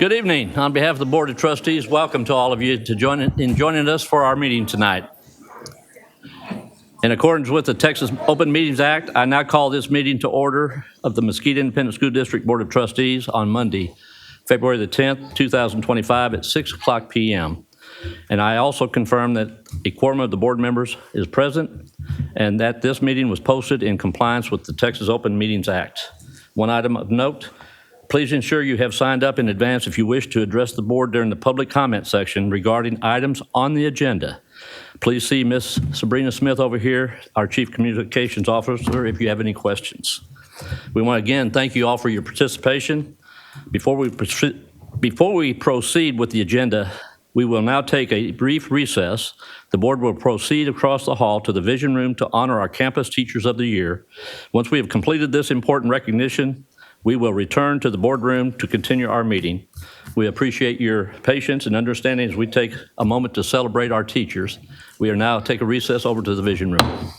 Good evening. On behalf of the Board of Trustees, welcome to all of you to joining us for our meeting tonight. In accordance with the Texas Open Meetings Act, I now call this meeting to order of the Mesquite Independent School District Board of Trustees on Monday, February the 10th, 2025 at 6 o'clock p.m. And I also confirm that a quorum of the board members is present and that this meeting was posted in compliance with the Texas Open Meetings Act. One item of note, please ensure you have signed up in advance if you wish to address the board during the public comment section regarding items on the agenda. Please see Ms. Sabrina Smith over here, our Chief Communications Officer, if you have any questions. We want to again thank you all for your participation. Before we proceed with the agenda, we will now take a brief recess. The board will proceed across the hall to the Vision Room to honor our Campus Teachers of the Year. Once we have completed this important recognition, we will return to the boardroom to continue our meeting. We appreciate your patience and understanding as we take a moment to celebrate our teachers. We are now take a recess over to the Vision Room.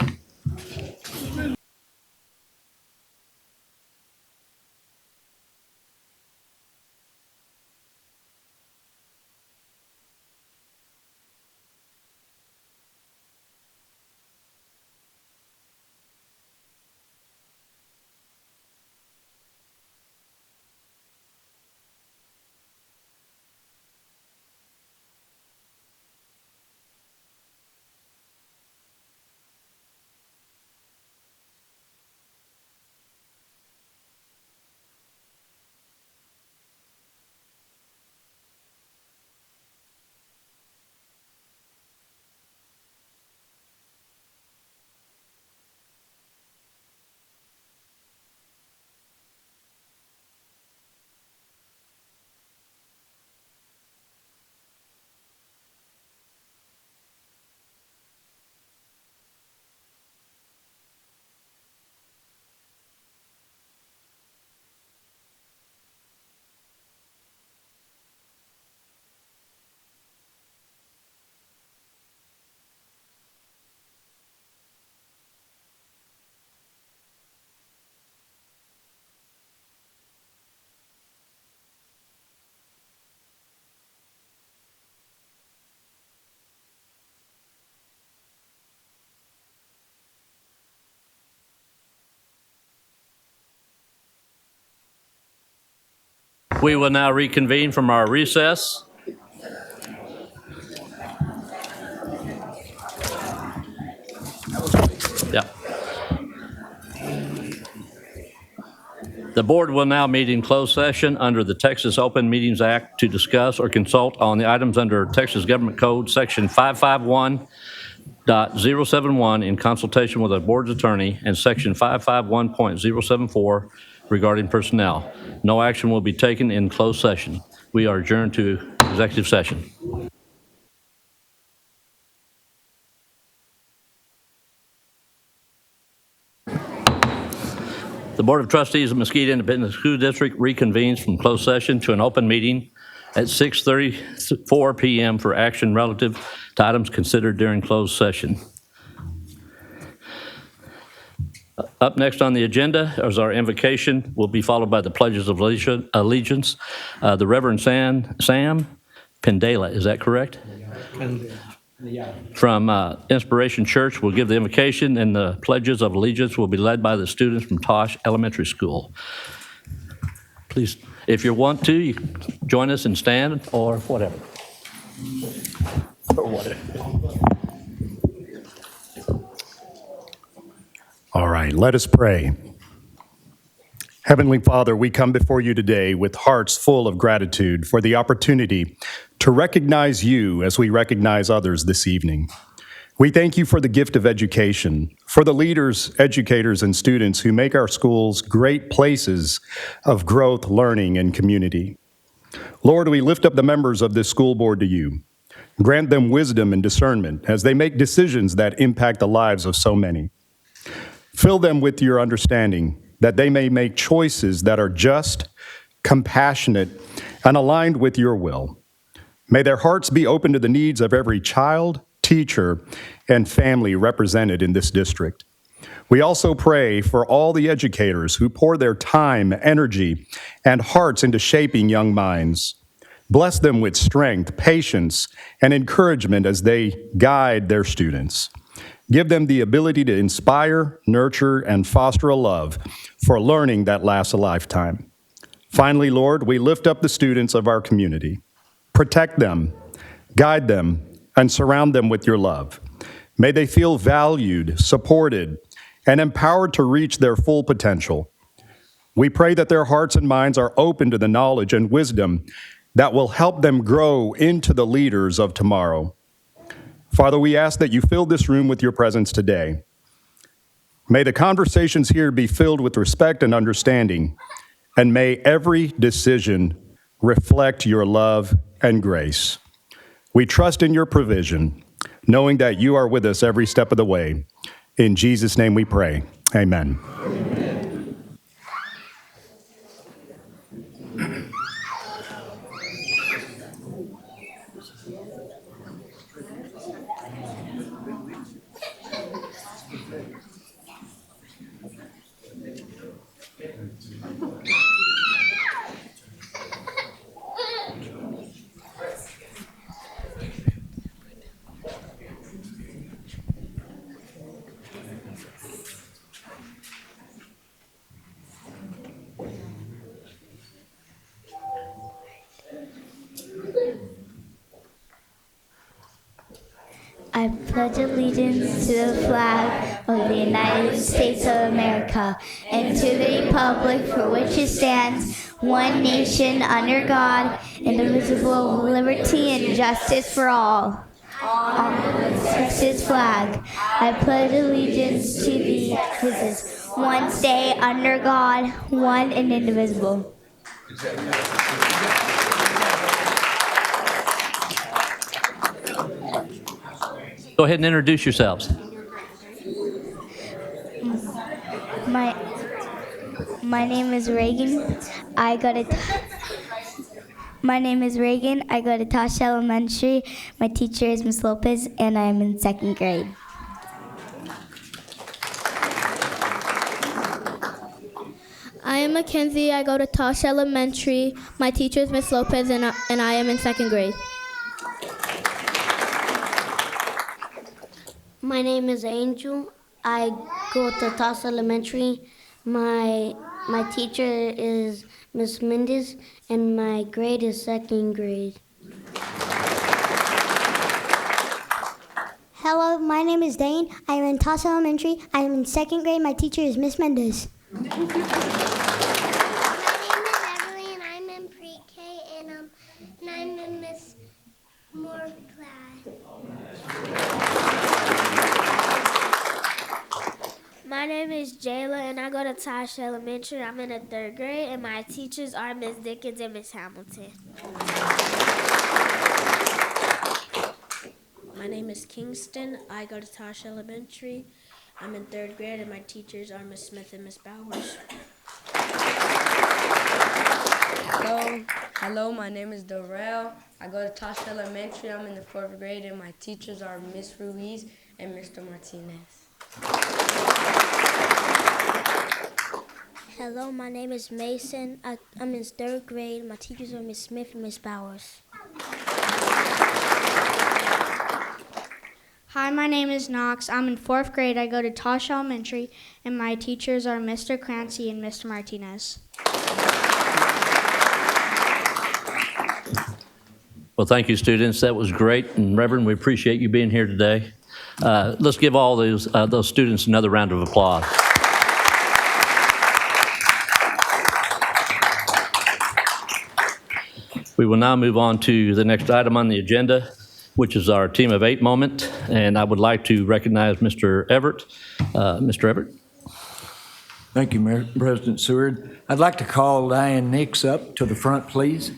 We will now reconvene from our recess. Yeah. The board will now meet in closed session under the Texas Open Meetings Act to discuss or consult on the items under Texas Government Code Section 551.071 in consultation with our board's attorney and Section 551.074 regarding personnel. No action will be taken in closed session. We are adjourned to executive session. The Board of Trustees of Mesquite Independent School District reconvenes from closed session to an open meeting at 6:34 p.m. for action relative to items considered during closed session. Up next on the agenda is our invocation, will be followed by the pledges of allegiance. The Reverend Sam Pendela, is that correct? Yeah. From Inspiration Church will give the invocation, and the pledges of allegiance will be led by the students from Tosh Elementary School. Please, if you want to, you can join us and stand or whatever. Or whatever. All right, let us pray. Heavenly Father, we come before you today with hearts full of gratitude for the opportunity to recognize you as we recognize others this evening. We thank you for the gift of education, for the leaders, educators, and students who make our schools great places of growth, learning, and community. Lord, we lift up the members of this school board to you. Grant them wisdom and discernment as they make decisions that impact the lives of so many. Fill them with your understanding that they may make choices that are just, compassionate, and aligned with your will. May their hearts be open to the needs of every child, teacher, and family represented in this district. We also pray for all the educators who pour their time, energy, and hearts into shaping young minds. Bless them with strength, patience, and encouragement as they guide their students. Give them the ability to inspire, nurture, and foster a love for learning that lasts a lifetime. Finally, Lord, we lift up the students of our community. Protect them, guide them, and surround them with your love. May they feel valued, supported, and empowered to reach their full potential. We pray that their hearts and minds are open to the knowledge and wisdom that will help them grow into the leaders of tomorrow. Father, we ask that you fill this room with your presence today. May the conversations here be filled with respect and understanding, and may every decision reflect your love and grace. We trust in your provision, knowing that you are with us every step of the way. In Jesus' name we pray. Amen. I pledge allegiance to the flag of the United States of America and to the republic for which it stands, one nation under God, indivisible, with liberty and justice for all. On Texas flag, I pledge allegiance to the existence, one state under God, one and indivisible. Go ahead and introduce yourselves. My name is Reagan. I go to Tosh Elementary. My teacher is Miss Lopez, and I'm in second grade. I am Mackenzie. I go to Tosh Elementary. My teacher is Miss Lopez, and I am in second grade. My name is Angel. I go to Tosh Elementary. My teacher is Miss Mendez, and my grade is second grade. Hello, my name is Dane. I am in Tosh Elementary. I am in second grade. My teacher is Miss Mendez. My name is Emily, and I'm in pre-K, and I'm in Miss Moore class. My name is Jayla, and I go to Tosh Elementary. I'm in the third grade, and my teachers are Miss Dickens and Miss Hamilton. My name is Kingston. I go to Tosh Elementary. I'm in third grade, and my teachers are Miss Smith and Miss Bowers. Hello, my name is Dorel. I go to Tosh Elementary. I'm in the fourth grade, and my teachers are Miss Ruiz and Mr. Martinez. Hello, my name is Mason. I'm in third grade. My teachers are Miss Smith and Miss Bowers. Hi, my name is Knox. I'm in fourth grade. I go to Tosh Elementary, and my teachers are Mr. Clancy and Mr. Martinez. Well, thank you, students. That was great. And Reverend, we appreciate you being here today. Let's give all those students another round of applause. We will now move on to the next item on the agenda, which is our Team of 8 moment. And I would like to recognize Mr. Everett. Mr. Everett. Thank you, President Seward. I'd like to call Diane Nix up to the front, please.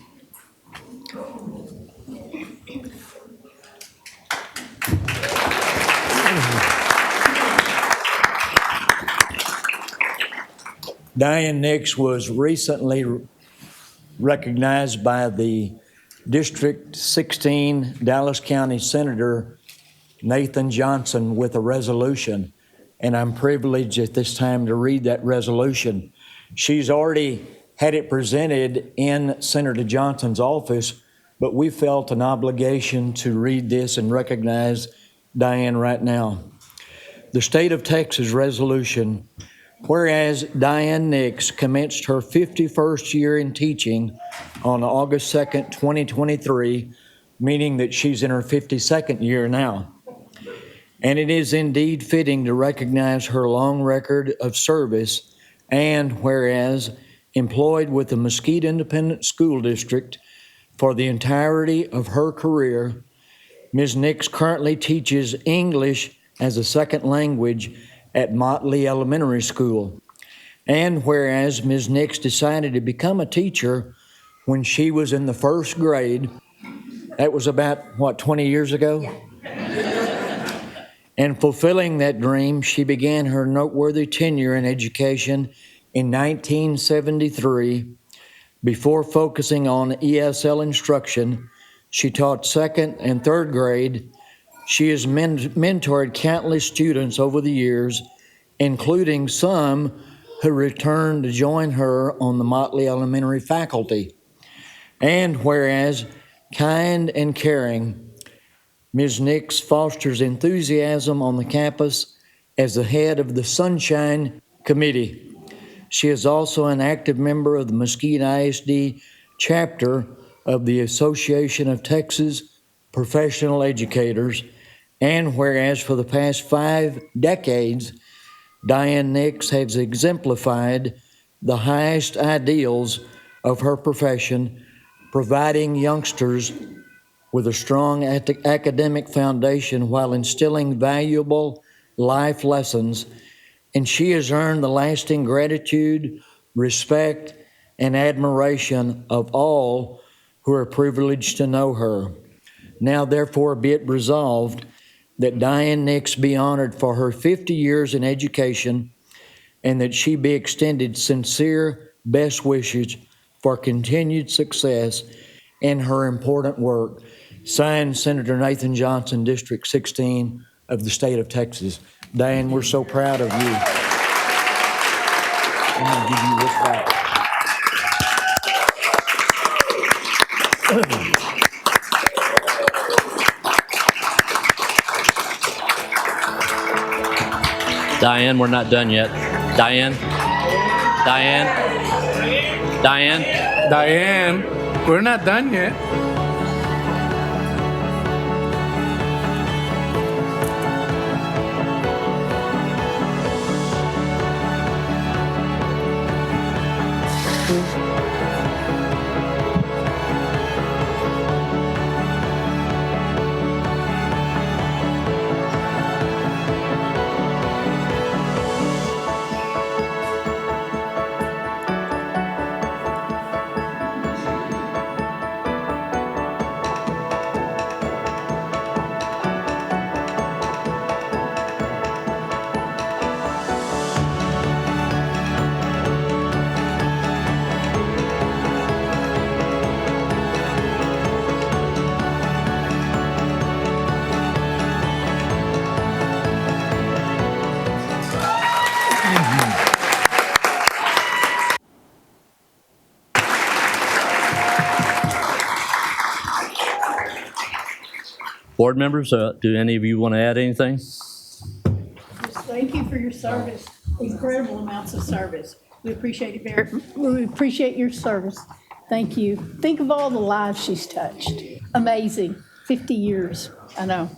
Diane Nix was recently recognized by the District 16 Dallas County Senator Nathan Johnson with a resolution, and I'm privileged at this time to read that resolution. She's already had it presented in Senator Johnson's office but we felt an obligation to read this and recognize Diane right now. The State of Texas resolution, whereas Diane Nix commenced her 51st year in teaching on August 2nd, 2023, meaning that she's in her 52nd year now. And it is indeed fitting to recognize her long record of service, and whereas employed with the Mesquite Independent School District for the entirety of her career, Ms. Nix currently teaches English as a second language at Motley Elementary School. And whereas Ms. Nix decided to become a teacher when she was in the first grade, that was about, 20 years ago? And fulfilling that dream, she began her noteworthy tenure in education in 1973. Before focusing on ESL instruction, she taught second and third grade. She has mentored countless students over the years, including some who returned to join her on the Motley Elementary faculty. And whereas kind and caring, Ms. Nix fosters enthusiasm on the campus as the head of the Sunshine Committee. She is also an active member of the Mesquite ISD chapter of the Association of Texas Professional Educators. And whereas for the past 5 decades, Diane Nix has exemplified the highest ideals of her profession, providing youngsters with a strong academic foundation while instilling valuable life lessons, and she has earned the lasting gratitude, respect, and admiration of all who are privileged to know her. Now, therefore, be it resolved that Diane Nix be honored for her 50 years in education, and that she be extended sincere best wishes for continued success in her important work. Signed, Senator Nathan Johnson, District 16 of the state of Texas. Diane, we're so proud of you. I'm going to give you this back. Diane, we're not done yet. Diane? Diane? Diane? Diane, we're not done yet. Board members, do any of you want to add anything? Thank you for your service, incredible amounts of service. We appreciate it we appreciate your service. Thank you. Think of all the lives she's touched. Amazing. 50 years, I know.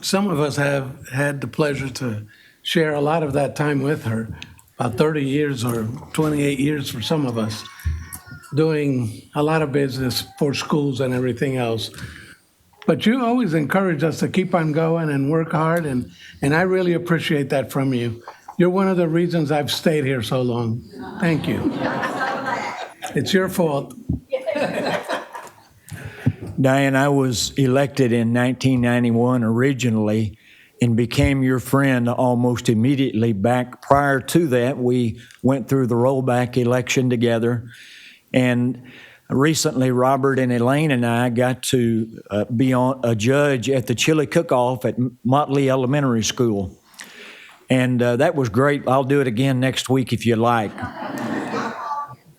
Some of us have had the pleasure to share a lot of that time with her, about 30 years or 28 years for some of us, doing a lot of business for schools and everything else. But you always encourage us to keep on going and work hard, and I really appreciate that from you. You're one of the reasons I've stayed here so long. Thank you. It's your fault. Diane, I was elected in 1991 originally and became your friend almost immediately back. Prior to that, we went through the rollback election together. And recently, Robert and Elaine and I got to be a judge at the chili cook-off at Motley Elementary School. And that was great. I'll do it again next week if you like.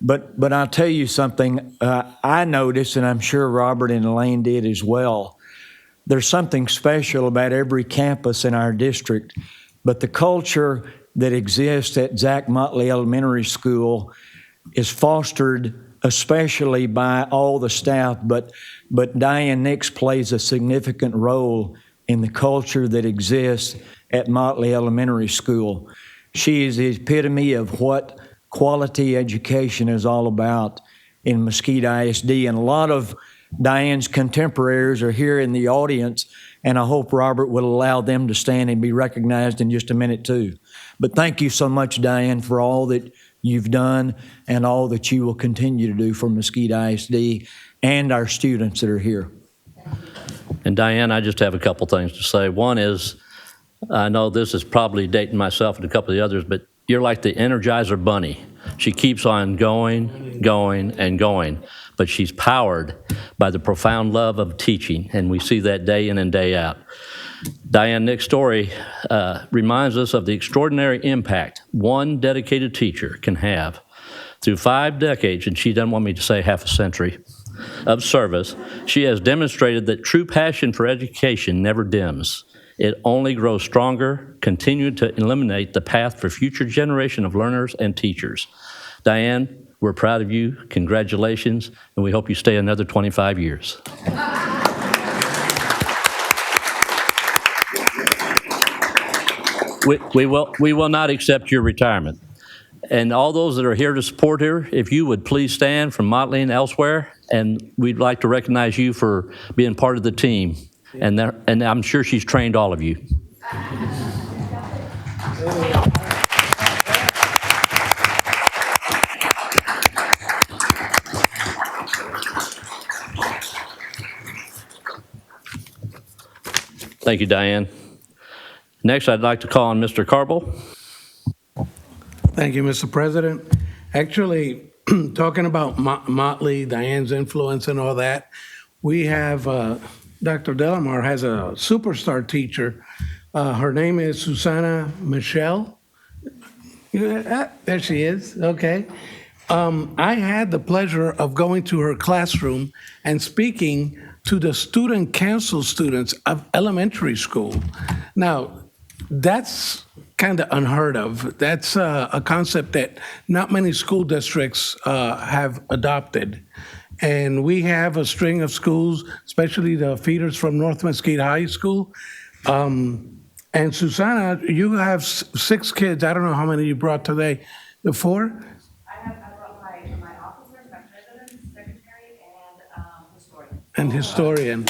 But I'll tell you something, I noticed, and I'm sure Robert and Elaine did as well, there's something special about every campus in our district, but the culture that exists at Zach Motley Elementary School is fostered especially by all the staff, but Diane Nix plays a significant role in the culture that exists at Motley Elementary School. She is the epitome of what quality education is all about in Mesquite ISD, and a lot of Diane's contemporaries are here in the audience, and I hope Robert will allow them to stand and be recognized in just a minute too. But thank you so much, Diane, for all that you've done and all that you will continue to do for Mesquite ISD and our students that are here. And Diane, I just have a couple things to say. One is, I know this is probably dating myself and a couple of the others, but you're like the Energizer Bunny. She keeps on going, going, and going, but she's powered by the profound love of teaching, and we see that day in and day out. Diane Nick's story reminds us of the extraordinary impact one dedicated teacher can have. Through 5 decades, and she doesn't want me to say half a century, of service, she has demonstrated that true passion for education never dims. It only grows stronger, continuing to illuminate the path for future generation of learners and teachers. Diane, we're proud of you. Congratulations, and we hope you stay another 25 years. We will not accept your retirement. And all those that are here to support her, if you would please stand from Motley and elsewhere, and we'd like to recognize you for being part of the team. And I'm sure she's trained all of you. Thank you, Diane. Next, I'd like to call on Mr. Carble. Thank you, Mr. President. Actually, talking about Motley, Diane's influence and all that, we have Dr. Delamar has a superstar teacher. Her name is Susanna Michelle. There she is, okay. I had the pleasure of going to her classroom and speaking to the student council students of elementary school. Now, that's kind of unheard of. That's a concept that not many school districts have adopted. And we have a string of schools, especially the feeders from North Mesquite High School. And Susanna, you have 6 kids. I don't know how many you brought today. The 4? I brought my officers, my president, secretary, and historian. And historian.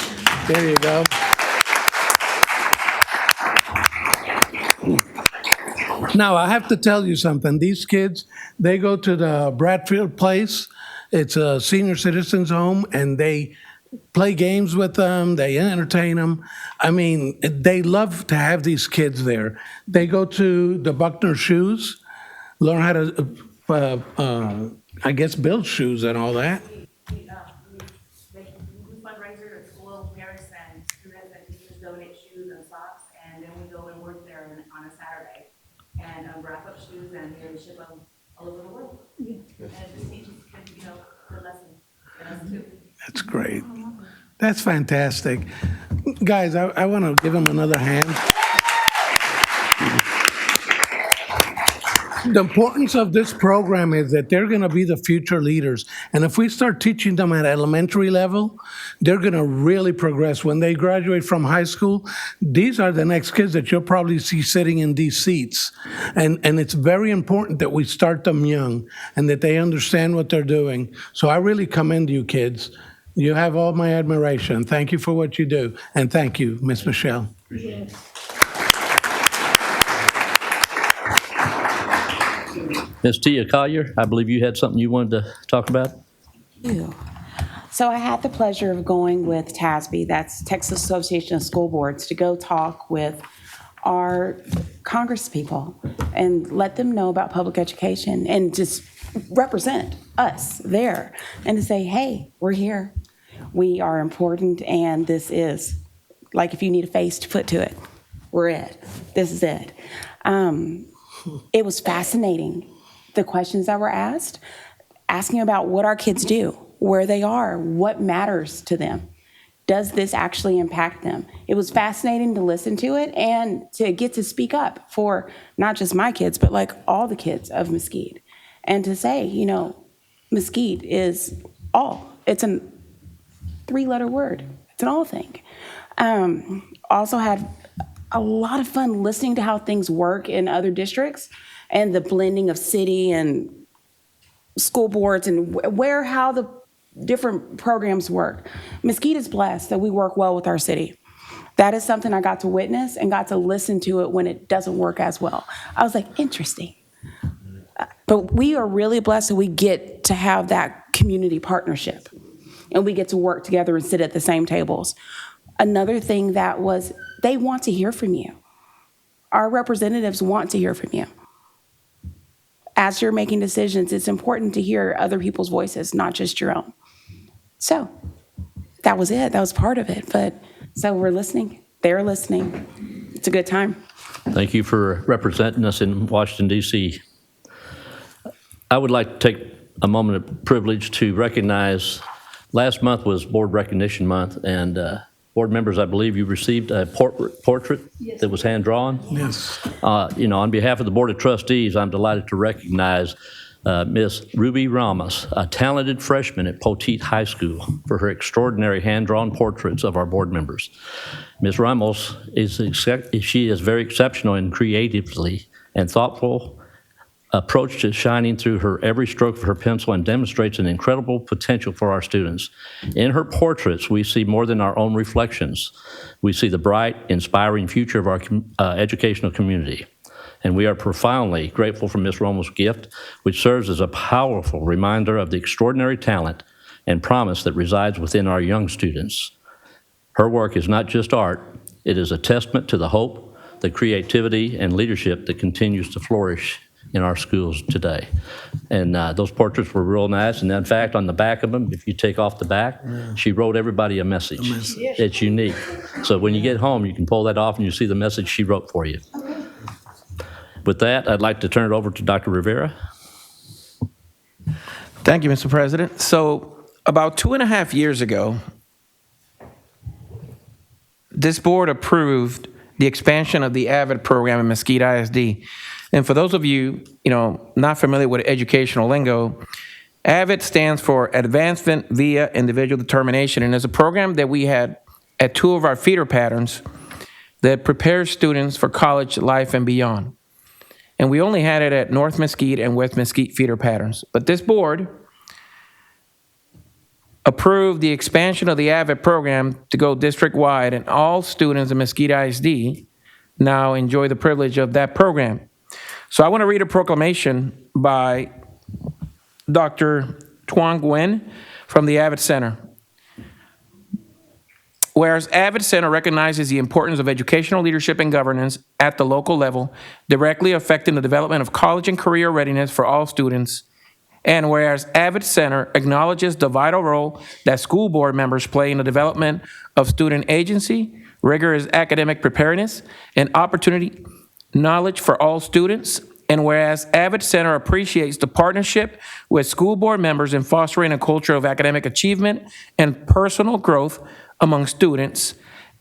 There you go. Now, I have to tell you something. These kids, they go to the Bradfield Place. It's a senior citizens home, and they play games with them. They entertain them. I mean, they love to have these kids there. They go to the Buckner Shoes, learn how to, I guess, build shoes and all that. We do fundraisers at school. Parents and students and teachers donate shoes and socks, and then we go and work there on a Saturday and wrap up shoes and ship them all over the world. Yeah. And it just teaches kids, good lessons. And us too. That's great. That's fantastic. Guys, I want to give them another hand. The importance of this program is that they're going to be the future leaders. And if we start teaching them at elementary level, they're going to really progress. When they graduate from high school, these are the next kids that you'll probably see sitting in these seats. And it's very important that we start them young and that they understand what they're doing. So I really commend you, kids. You have all my admiration. Thank you for what you do. And thank you, Miss Michelle. Yes. Ms. Tia Collier, I believe you had something you wanted to talk about? So I had the pleasure of going with TASB, that's Texas Association of School Boards, to go talk with our congresspeople and let them know about public education and just represent us there and to say, hey, we're here. We are important, and this is, like, if you need a face to put to it, we're it. This is it. It was fascinating, the questions that were asked. asking about what our kids do, where they are, what matters to them. Does this actually impact them? It was fascinating to listen to it and to get to speak up for not just my kids, but like all the kids of Mesquite. And to say, you know, Mesquite is all. It's a 3-letter word. It's an all thing. Also had a lot of fun listening to how things work in other districts and the blending of city and school boards and how the different programs work. Mesquite is blessed that we work well with our city. That is something I got to witness and got to listen to it when it doesn't work as well. I was like, interesting. But we are really blessed that we get to have that community partnership and we get to work together and sit at the same tables. Another thing that was, they want to hear from you. Our representatives want to hear from you. As you're making decisions, it's important to hear other people's voices, not just your own. So that was it. That was part of it. But so we're listening. They're listening. It's a good time. Thank you for representing us in Washington, D.C. I would like to take a moment of privilege to recognize, last month was Board Recognition Month, and board members, I believe you received a portrait that was hand-drawn. Yes. On behalf of the Board of Trustees, I'm delighted to recognize Miss Ruby Ramos, a talented freshman at Poteet High School, for her extraordinary hand-drawn portraits of our board members. Ms. Ramos she is very exceptional in creatively and thoughtful approach to shining through her every stroke of her pencil and demonstrates an incredible potential for our students. In her portraits, we see more than our own reflections. We see the bright, inspiring future of our educational community. And we are profoundly grateful for Ms. Romo's gift, which serves as a powerful reminder of the extraordinary talent and promise that resides within our young students. Her work is not just art, it is a testament to the hope, the creativity, and leadership that continues to flourish in our schools today. And those portraits were real nice. And in fact, on the back of them, if you take off the back, she wrote everybody a message. It's unique. So when you get home, you can pull that off and you see the message she wrote for you. With that, I'd like to turn it over to Dr. Rivera. Thank you, Mr. President. So about 2.5 years ago, this board approved the expansion of the AVID program in Mesquite ISD. And for those of you, not familiar with educational lingo, AVID stands for Advancement Via Individual Determination, and is a program that we had at 2 of our feeder patterns that prepares students for college life and beyond. And we only had it at North Mesquite and West Mesquite feeder patterns. But this board approved the expansion of the AVID program to go district-wide, and all students in Mesquite ISD now enjoy the privilege of that program. So I want to read a proclamation by Dr. Tuan Nguyen from the AVID Center. Whereas AVID Center recognizes the importance of educational leadership and governance at the local level, directly affecting the development of college and career readiness for all students, and whereas AVID Center acknowledges the vital role that school board members play in the development of student agency, rigorous academic preparedness, and opportunity knowledge for all students, and whereas AVID Center appreciates the partnership with school board members in fostering a culture of academic achievement and personal growth among students,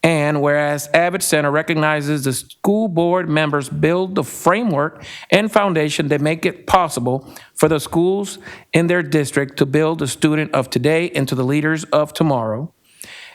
and whereas AVID Center recognizes the school board members build the framework and foundation that make it possible for the schools in their district to build the student of today into the leaders of tomorrow.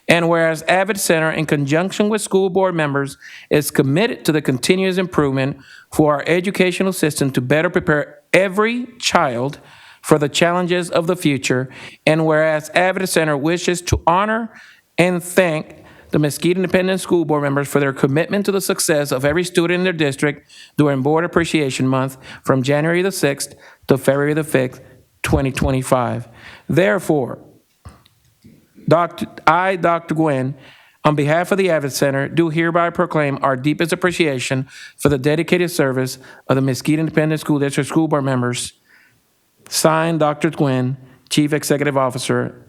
And whereas AVID Center, in conjunction with school board members, is committed to the continuous improvement for our educational system to better prepare every child for the challenges of the future. And whereas AVID Center wishes to honor and thank the Mesquite Independent School Board members for their commitment to the success of every student in their district during Board Appreciation Month from January the 6th to February the 5th, 2025. Therefore, Dr. Nguyen, on behalf of the AVID Center, do hereby proclaim our deepest appreciation for the dedicated service of the Mesquite Independent School District School Board members. Signed, Dr. Nguyen, Chief Executive Officer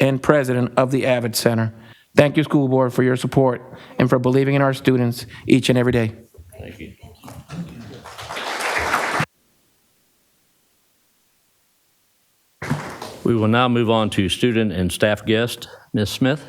and President of the AVID Center. Thank you, School Board, for your support and for believing in our students each and every day. Thank you. We will now move on to student and staff guest. Ms. Smith?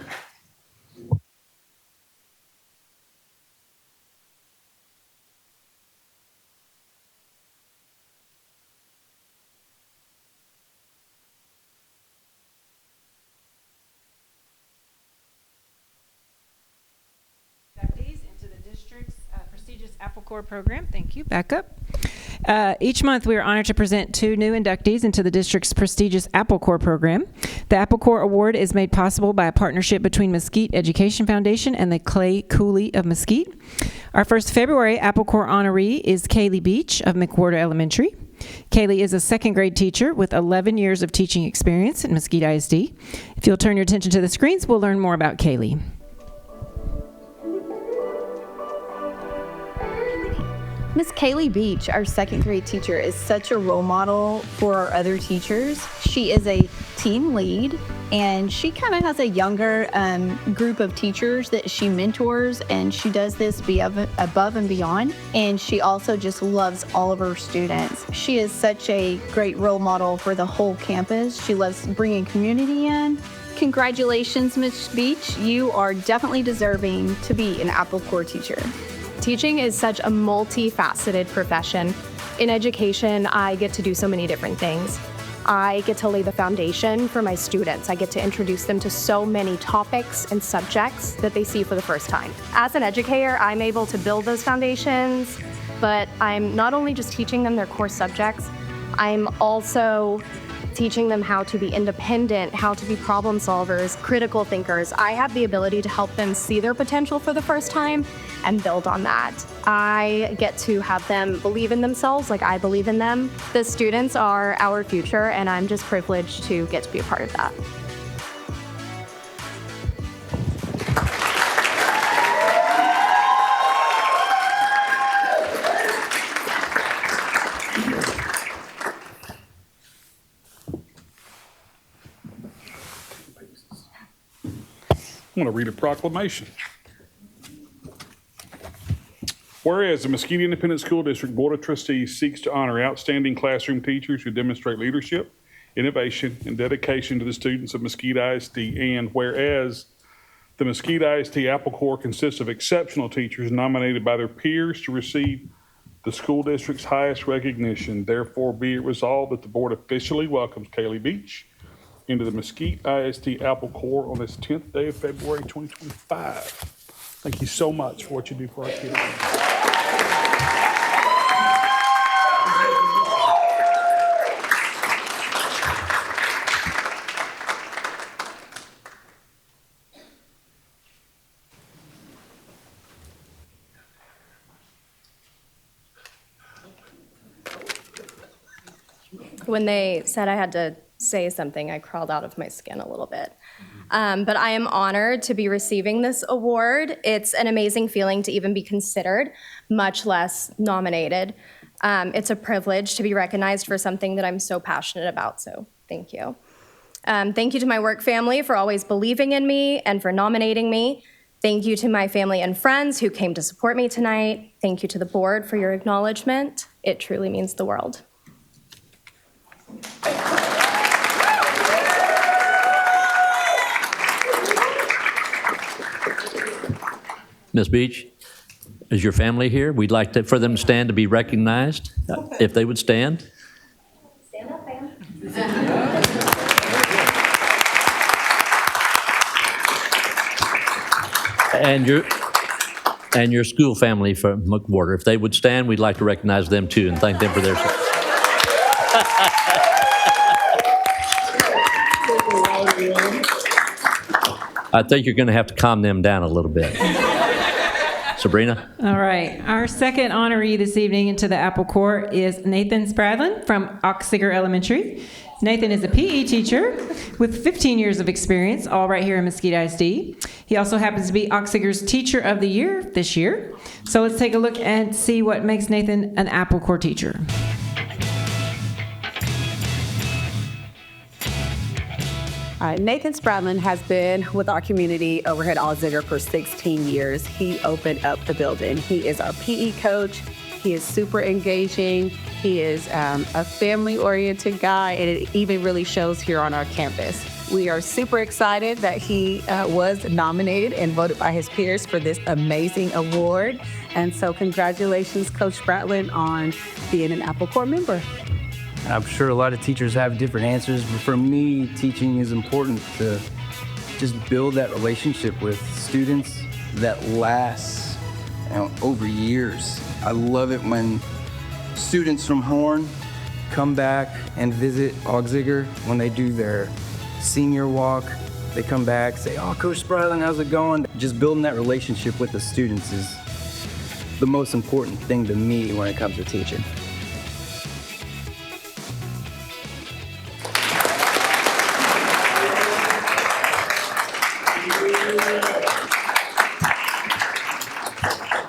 Apple Corps program. Thank you. Back up. Each month, we are honored to present 2 new inductees into the district's prestigious Apple Corps program. The Apple Corps Award is made possible by a partnership between Mesquite Education Foundation and the Clay Cooley of Mesquite. Our first February Apple Corps honoree is Kaylee Beach of McWhorter Elementary. Kaylee is a second grade teacher with 11 years of teaching experience at Mesquite ISD. If you'll turn your attention to the screens, we'll learn more about Kaylee. Miss Kaylee Beach, our second grade teacher, is such a role model for our other teachers. She is a team lead, and she kind of has a younger group of teachers that she mentors, and she does this above and beyond. And she also just loves all of her students. She is such a great role model for the whole campus. She loves bringing community in. Congratulations, Miss Beach. You are definitely deserving to be an Apple Corps teacher. Teaching is such a multifaceted profession. In education, I get to do so many different things. I get to lay the foundation for my students. I get to introduce them to so many topics and subjects that they see for the first time. As an educator, I'm able to build those foundations, but I'm not only just teaching them their core subjects, I'm also teaching them how to be independent, how to be problem solvers, critical thinkers. I have the ability to help them see their potential for the first time and build on that. I get to have them believe in themselves like I believe in them. The students are our future, and I'm just privileged to get to be a part of that. I'm going to read a proclamation. Whereas the Mesquite Independent School District Board of Trustees seeks to honor outstanding classroom teachers who demonstrate leadership, innovation, and dedication to the students of Mesquite ISD, and whereas the Mesquite ISD Apple Corps consists of exceptional teachers nominated by their peers to receive the school district's highest recognition, therefore be it resolved that the board officially welcomes Kaylee Beach into the Mesquite ISD Apple Corps on this 10th day of February 2025. Thank you so much for what you do for our kids. When they said I had to say something, I crawled out of my skin a little bit. But I am honored to be receiving this award. It's an amazing feeling to even be considered, much less nominated. It's a privilege to be recognized for something that I'm so passionate about, so thank you. Thank you to my work family for always believing in me and for nominating me. Thank you to my family and friends who came to support me tonight. Thank you to the board for your acknowledgement. It truly means the world. Ms. Beach, is your family here? We'd like for them to stand to be recognized, if they would stand. Stand up, fam. And your school family from McWhorter, if they would stand, we'd like to recognize them too and thank them for their service. I think you're going to have to calm them down a little bit. Sabrina? All right. Our second honoree this evening into the Apple Corps is Nathan Spradlin from Oxsiger Elementary. Nathan is a PE teacher with 15 years of experience, all right here in Mesquite ISD. He also happens to be Oxsiger's Teacher of the Year this year. So let's take a look and see what makes Nathan an Apple Corps teacher. Nathan Spradlin has been with our community over here at Oxsiger for 16 years. He opened up the building. He is our PE coach. He is super engaging. He is a family-oriented guy, and it even really shows here on our campus. We are super excited that he was nominated and voted by his peers for this amazing award. And so congratulations, Coach Spratlin, on being an Apple Corps member. I'm sure a lot of teachers have different answers, but for me, teaching is important to just build that relationship with students that lasts over years. I love it when students from Horn come back and visit Auxigger when they do their senior walk. They come back, say, "Oh, Coach Spratlin, how's it going?" Just building that relationship with the students is the most important thing to me when it comes to teaching.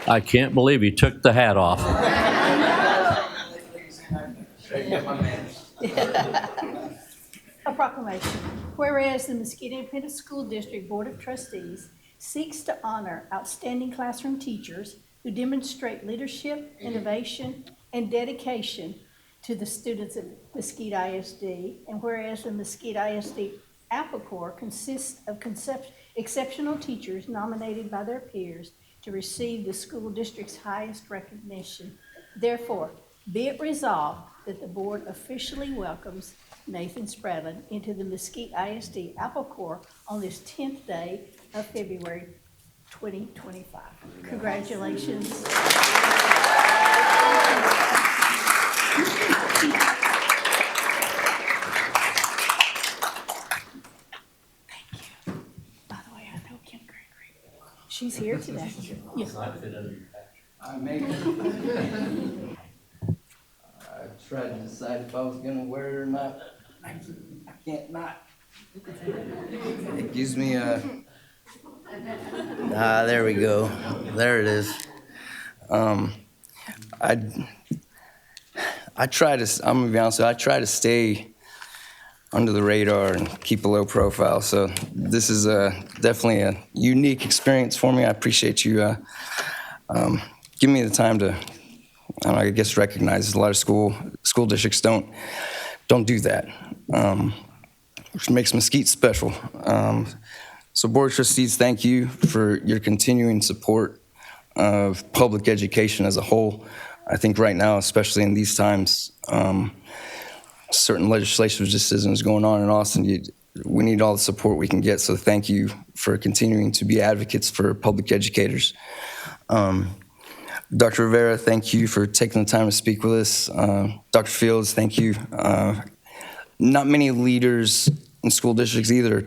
I can't believe he took the hat off. A proclamation. Whereas the Mesquite Independent School District Board of Trustees seeks to honor outstanding classroom teachers who demonstrate leadership, innovation, and dedication to the students of Mesquite ISD, and whereas the Mesquite ISD Apple Corps consists of exceptional teachers nominated by their peers to receive the school district's highest recognition. Therefore, be it resolved that the board officially welcomes Nathan Spratlin into the Mesquite ISD Apple Corps on this 10th day of February 2025. Congratulations. She's here today. Yes. I tried to decide if I was gonna wear it or not. I can't not. It gives me a. There we go. There it is. I try to. I'm gonna be honest with you, I try to stay under the radar and keep a low profile. So this is definitely a unique experience for me. I appreciate you giving me the time to, I guess, recognize a lot of school districts don't do that, which makes Mesquite special. So Board of Trustees, thank you for your continuing support of public education as a whole. I think right now, especially in these times, certain legislative decisions going on in Austin, we need all the support we can get. So thank you for continuing to be advocates for public educators. Dr. Rivera, thank you for taking the time to speak with us. Dr. Fields, thank you. Not many leaders in school districts either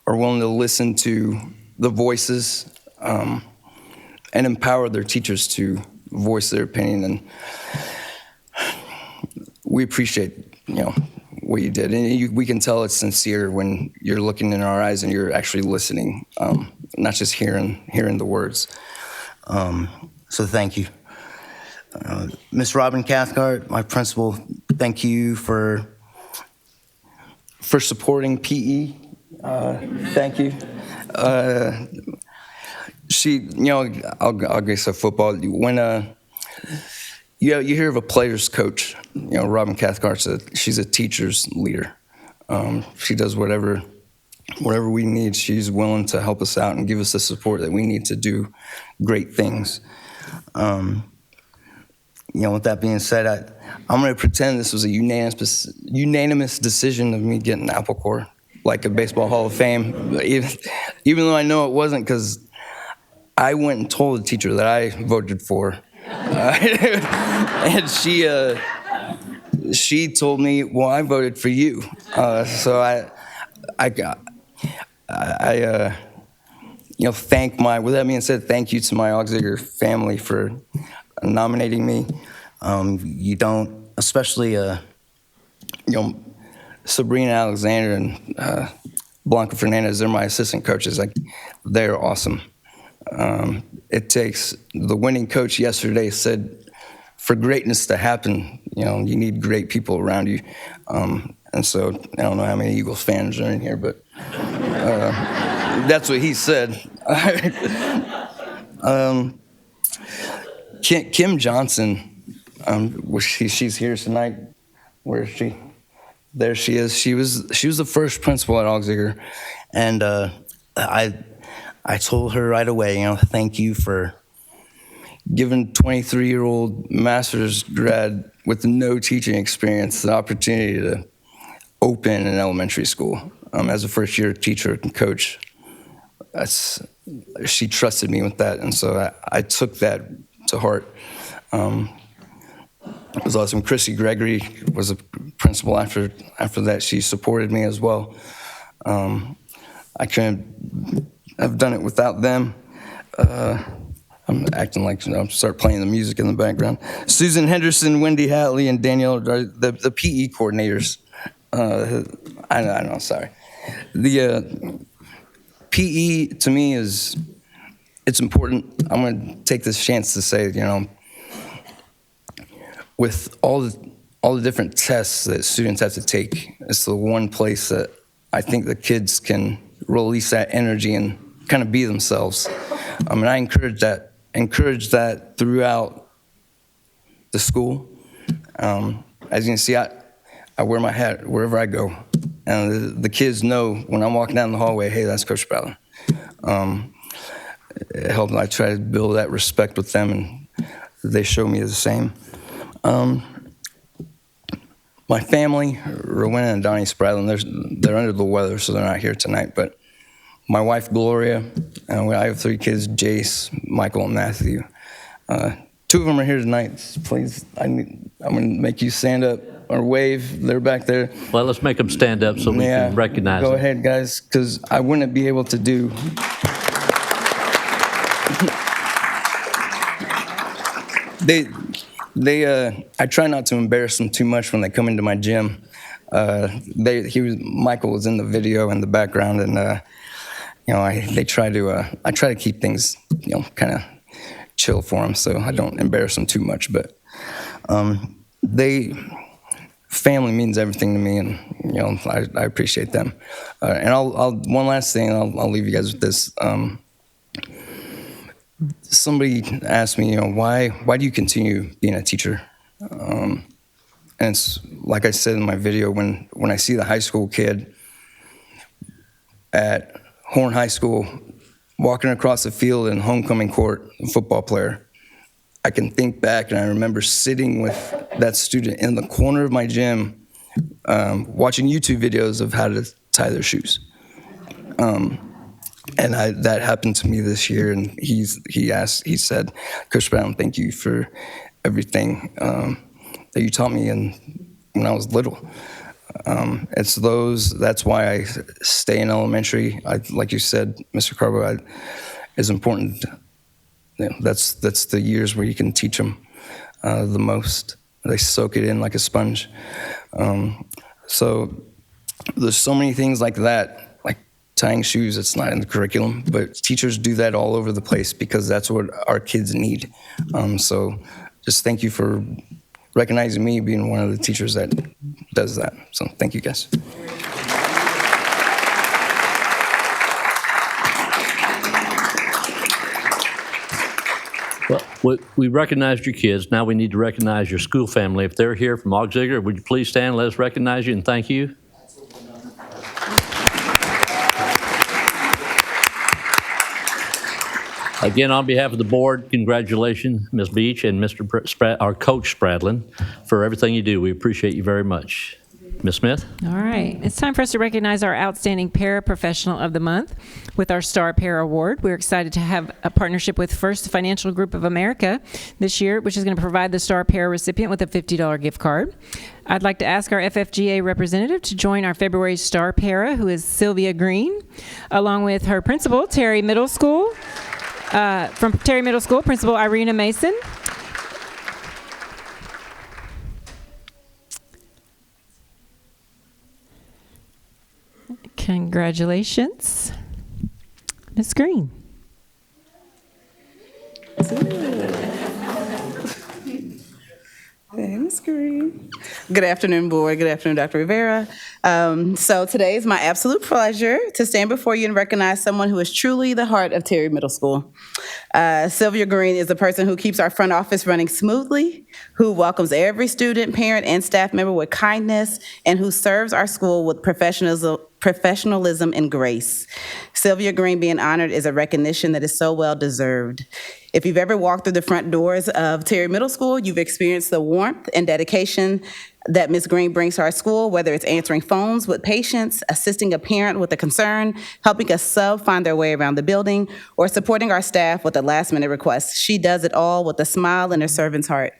are willing to listen to the voices and empower their teachers to voice their opinion. And we appreciate, what you did. And we can tell it's sincere when you're looking in our eyes and you're actually listening, not just hearing the words. So thank you. Ms. Robin Cathcart, my principal, thank you for supporting PE. Thank you. She, I'll guess a football. When you hear of a player's coach, Robin Cathcart, she's a teacher's leader. She does whatever we need. She's willing to help us out and give us the support that we need to do great things. With that being said, I'm going to pretend this was a unanimous decision of me getting Apple Corps, like a Baseball Hall of Fame, even though I know it wasn't, because I went and told the teacher that I voted for. And she told me, well, I voted for you. So with that being said, thank you to my Auxigger family for nominating me. You don't, especially, Sabrina Alexander and Blanca Fernandez, they're my assistant coaches. They're awesome. It takes, the winning coach yesterday said, for greatness to happen, you need great people around you. And so I don't know how many Eagles fans are in here, but that's what he said. Kim Johnson, She's here tonight. Where is she? There she is. She was the first principal at Auxerre, and I told her right away, thank you for giving 23-year-old master's grad with no teaching experience the opportunity to open an elementary school. As a first-year teacher and coach, she trusted me with that, and so I took that to heart. It was awesome. Chrissy Gregory was a principal after that. She supported me as well. I couldn't have done it without them. I'm acting like start playing the music in the background. Susan Henderson, Wendy Hatley, and Danielle are the PE coordinators. I know, sorry. The PE to me it's important. I'm going to take this chance to say, with all the different tests that students have to take, it's the one place that I think the kids can release that energy and kind of be themselves. And I encourage that throughout the school. As you can see, I wear my hat wherever I go. And the kids know when I'm walking down the hallway, hey, that's Coach Spradlin. It helped. I try to build that respect with them, and they show me the same. My family, Rowena and Donnie Spradlin, they're under the weather, so they're not here tonight. But my wife, Gloria, and I have 3 kids, Jace, Michael, and Matthew. 2 of them are here tonight. Please, I'm going to make you stand up or wave. They're back there. Well, let's make them stand up so we can recognize them. Go ahead, guys, because I wouldn't be able to do. I try not to embarrass them too much when they come into my gym. Michael was in the video in the background, and I try to keep things kind of chill for them, so I don't embarrass them too much. But family means everything to me, and I appreciate them. And one last thing, I'll leave you guys with this. Somebody asked me, why do you continue being a teacher? And it's like I said in my video, when I see the high school kid at Horn High School walking across the field in homecoming court, a football player, I can think back, and I remember sitting with that student in the corner of my gym, watching YouTube videos of how to tie their shoes. And that happened to me this year, and he said, Coach Brown, thank you for everything that you taught me when I was little. That's why I stay in elementary. Like you said, Mr. Carbo, is important. That's the years where you can teach them the most. They soak it in like a sponge. So there's so many things like that. Tying shoes, it's not in the curriculum, but teachers do that all over the place because that's what our kids need. So just thank you for recognizing me being one of the teachers that does that. So thank you, guys. Well, we recognized your kids. Now we need to recognize your school family. If they're here from Auxerre, would you please stand and let us recognize you and thank you? Again, on behalf of the board, congratulations, Ms. Beach and our Coach Spradlin, for everything you do. We appreciate you very much. Ms. Smith? All right. It's time for us to recognize our Outstanding Paraprofessional of the Month with our Star Para Award. We're excited to have a partnership with First Financial Group of America this year, which is going to provide the Star Para recipient with a $50 gift card. I'd like to ask our FFGA representative to join our February Star Para, who is Sylvia Green, along with her principal, Terry Middle School. From Terry Middle School, Principal Irina Mason. Congratulations, Ms. Green. Hey, Ms. Green. Good afternoon, board. Good afternoon, Dr. Rivera. So today is my absolute pleasure to stand before you and recognize someone who is truly the heart of Terry Middle School. Sylvia Green is the person who keeps our front office running smoothly, who welcomes every student, parent, and staff member with kindness, and who serves our school with professionalism and grace. Sylvia Green being honored is a recognition that is so well deserved. If you've ever walked through the front doors of Terry Middle School, you've experienced the warmth and dedication that Ms. Green brings to our school, whether it's answering phones with patience, assisting a parent with a concern, helping a sub find their way around the building, or supporting our staff with a last-minute request. She does it all with a smile and a servant's heart.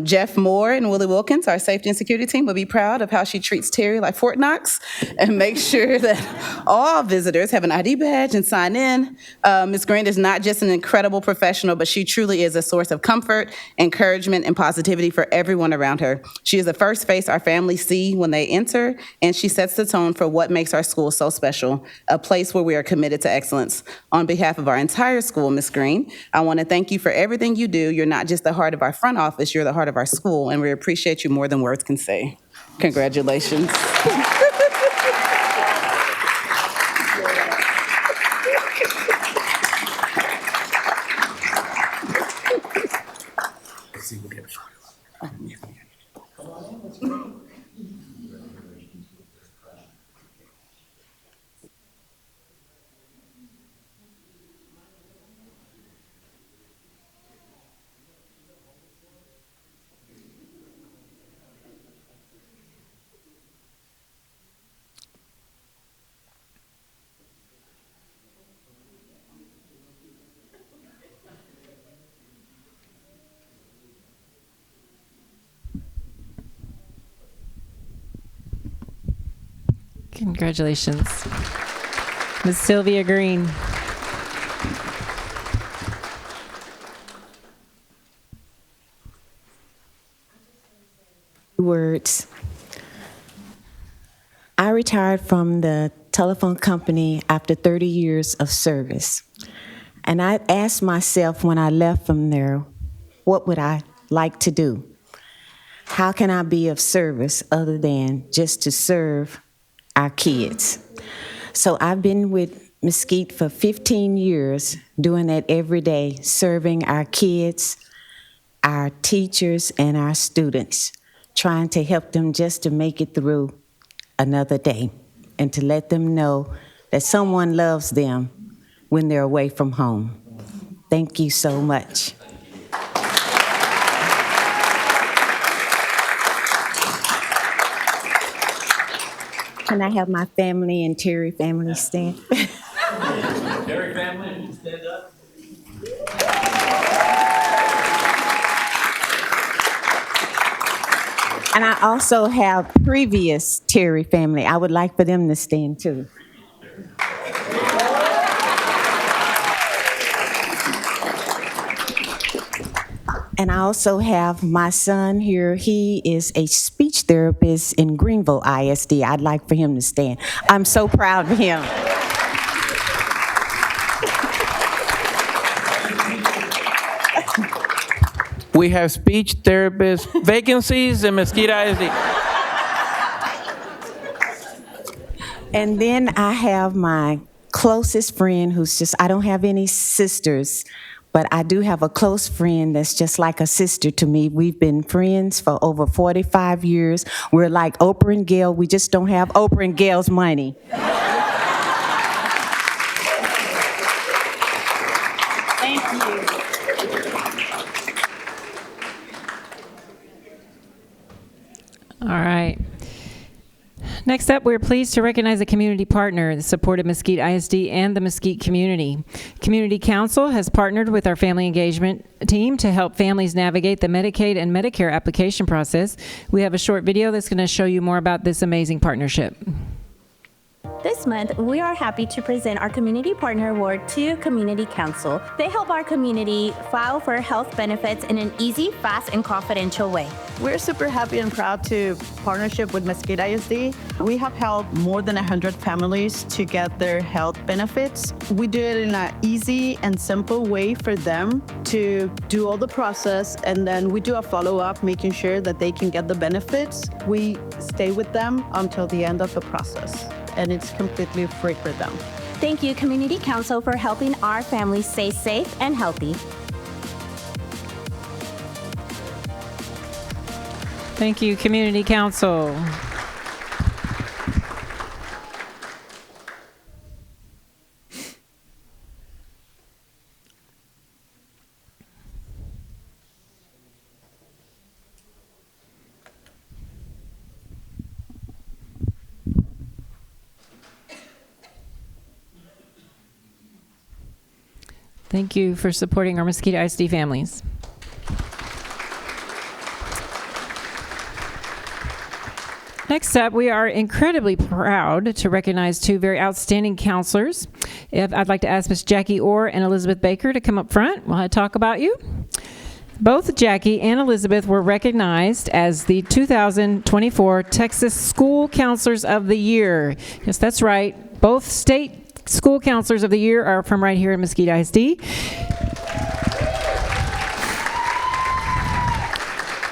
Jeff Moore and Willie Wilkins, our safety and security team, will be proud of how she treats Terry like Fort Knox and makes sure that all visitors have an ID badge and sign in. Ms. Green is not just an incredible professional, but she truly is a source of comfort, encouragement, and positivity for everyone around her. She is the first face our families see when they enter, and she sets the tone for what makes our school so special, a place where we are committed to excellence. On behalf of our entire school, Ms. Green, I want to thank you for everything you do. You're not just the heart of our front office, you're the heart of our school, and we appreciate you more than words can say. Congratulations. Congratulations, Ms. Sylvia Green. Words. I retired from the telephone company after 30 years of service. And I asked myself when I left from there, what would I like to do? How can I be of service other than just to serve our kids? So I've been with Mesquite for 15 years, doing that every day, serving our kids, our teachers, and our students, trying to help them just to make it through another day and to let them know that someone loves them when they're away from home. Thank you so much. Can I have my family and Terry family stand? Terry family, stand up. And I also have previous Terry family. I would like for them to stand too. And I also have my son here. He is a speech therapist in Greenville ISD. I'd like for him to stand. I'm so proud of him. We have speech therapist vacancies in Mesquite ISD. And then I have my closest friend who's just, I don't have any sisters, but I do have a close friend that's just like a sister to me. We've been friends for over 45 years. We're like Oprah and Gail. We just don't have Oprah and Gail's money. Thank you. All right. Next up, we're pleased to recognize a community partner that supported Mesquite ISD and the Mesquite community. Community Council has partnered with our family engagement team to help families navigate the Medicaid and Medicare application process. We have a short video that's going to show you more about this amazing partnership. This month, we are happy to present our Community Partner Award to Community Council. They help our community file for health benefits in an easy, fast, and confidential way. We're super happy and proud to partnership with Mesquite ISD. We have helped more than 100 families to get their health benefits. We do it in an easy and simple way for them to do all the process, and then we do a follow-up, making sure that they can get the benefits. We stay with them until the end of the process, and it's completely free for them. Thank you, Community Council, for helping our families stay safe and healthy. Thank you, Community Council. Thank you for supporting our Mesquite ISD families. Next up, we are incredibly proud to recognize two very outstanding counselors. I'd like to ask Ms. Jackie Orr and Elizabeth Baker to come up front while I talk about you. Both Jackie and Elizabeth were recognized as the 2024 Texas School Counselors of the Year. Yes, that's right. Both state school counselors of the year are from right here in Mesquite ISD.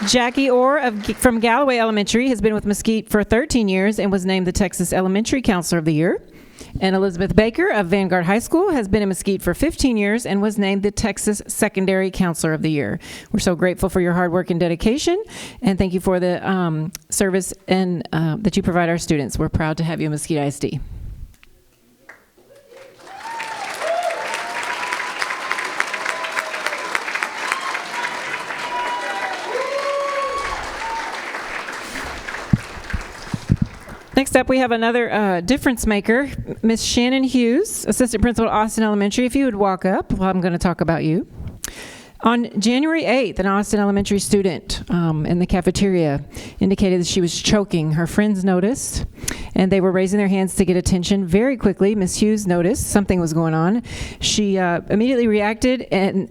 Jackie Orr from Galloway Elementary has been with Mesquite for 13 years and was named the Texas Elementary Counselor of the Year. And Elizabeth Baker of Vanguard High School has been in Mesquite for 15 years and was named the Texas Secondary Counselor of the Year. We're so grateful for your hard work and dedication, and thank you for the service and that you provide our students. We're proud to have you in Mesquite ISD. Next up, we have another difference maker, Miss Shannon Hughes, Assistant Principal at Austin Elementary. If you would walk up, well, I'm going to talk about you. On January 8th, an Austin Elementary student in the cafeteria indicated that she was choking. Her friends noticed, and they were raising their hands to get attention. Very quickly, Miss Hughes noticed something was going on. She immediately reacted and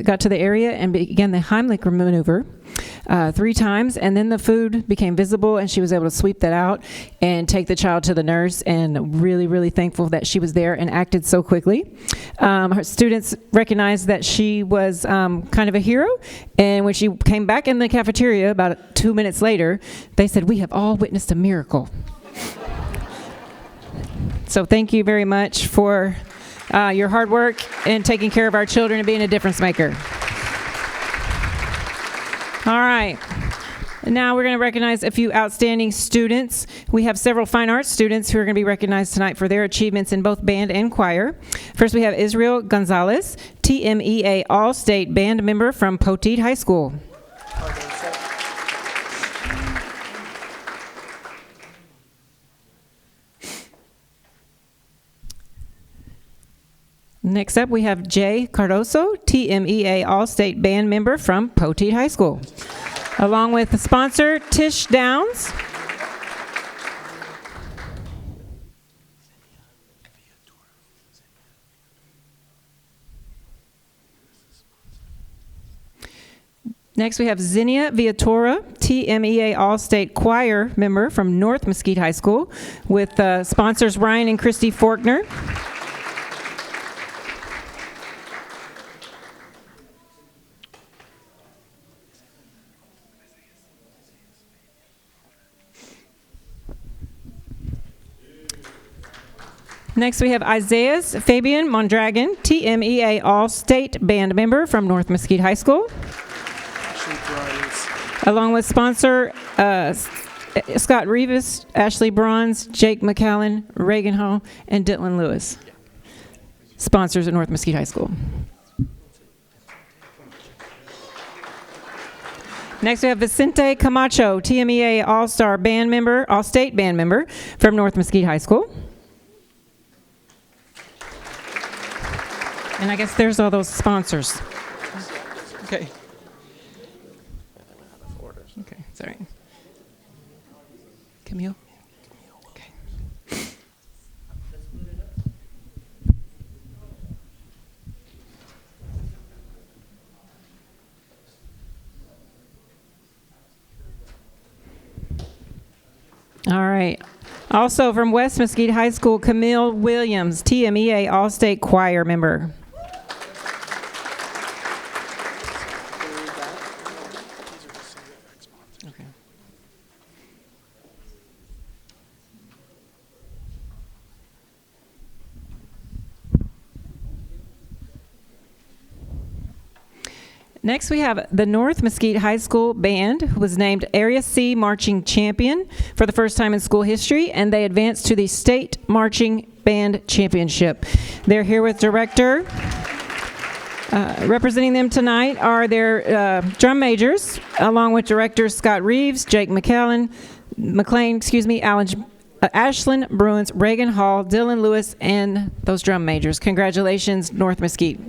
got to the area and began the Heimlich maneuver 3 times, and then the food became visible, and she was able to sweep that out and take the child to the nurse, and really, really thankful that she was there and acted so quickly. Her students recognized that she was kind of a hero, and when she came back in the cafeteria about 2 minutes later, they said, "We have all witnessed a miracle." So thank you very much for your hard work and taking care of our children and being a difference maker. All right. Now we're going to recognize a few outstanding students. We have several fine arts students who are going to be recognized tonight for their achievements in both band and choir. First, we have Israel Gonzalez, TMEA All-State Band member from Poteet High School. Next up, we have Jay Cardoso, TMEA All-State Band member from Poteet High School, along with the sponsor, Tish Downs. Next, we have Zinnia Viatora, TMEA All-State Choir member from North Mesquite High School, with sponsors Ryan and Christy Faulkner. Next, we have Isaiah Fabian Mondragon, TMEA All-State Band member from North Mesquite High School, along with sponsor Scott Rivas, Ashley Bronze, Jake McAllen, Reagan Hall, and Dylan Lewis. Sponsors at North Mesquite High School. Next, we have Vicente Camacho, TMEA All-Star Band member, All-State Band member from North Mesquite High School. And I guess there's all those sponsors. Okay. Okay, sorry. Camille? Okay. right. Also from West Mesquite High School, Camille Williams, TMEA All-State Choir member. Next, we have the North Mesquite High School Band, who was named Area C Marching Champion for the first time in school history, and they advanced to the State Marching Band Championship. They're here with Director. Representing them tonight are their drum majors, along with Directors Scott Reeves, Jake McClain, Ashlyn Bruins, Reagan Hall, Dylan Lewis, and those drum majors. Congratulations, North Mesquite.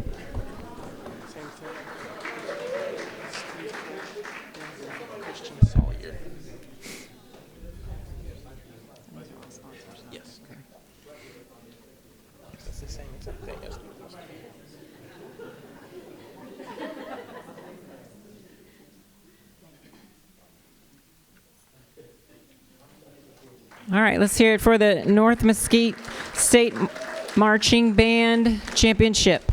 All right, let's hear it for the North Mesquite State Marching Band Championship.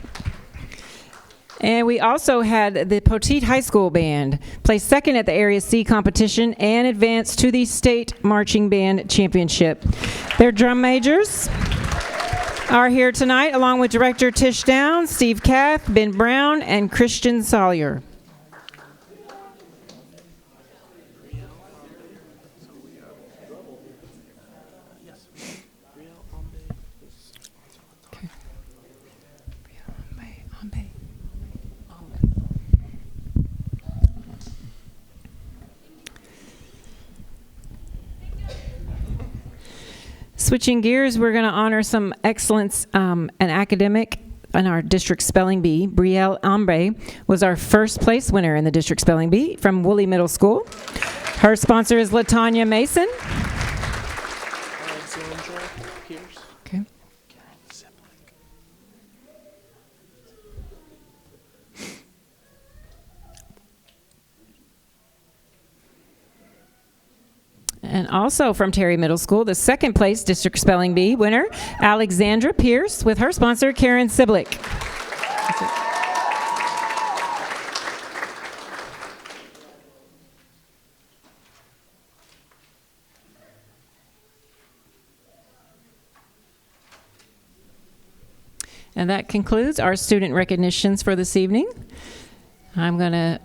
And we also had the Poteet High School Band place second at the Area C competition and advance to the State Marching Band Championship. Their drum majors are here tonight, along with Director Tish Downs, Steve Kath, Ben Brown, and Christian Sawyer. Switching gears, we're going to honor some excellence and academic in our district spelling bee. Brielle Ambre was our first place winner in the district spelling bee from Woolley Middle School. Her sponsor is LaTanya Mason. Okay. And also from Terry Middle School, the second place district spelling bee winner, Alexandra Pierce, with her sponsor, Karen Siblick. And that concludes our student recognitions for this evening. I'm going to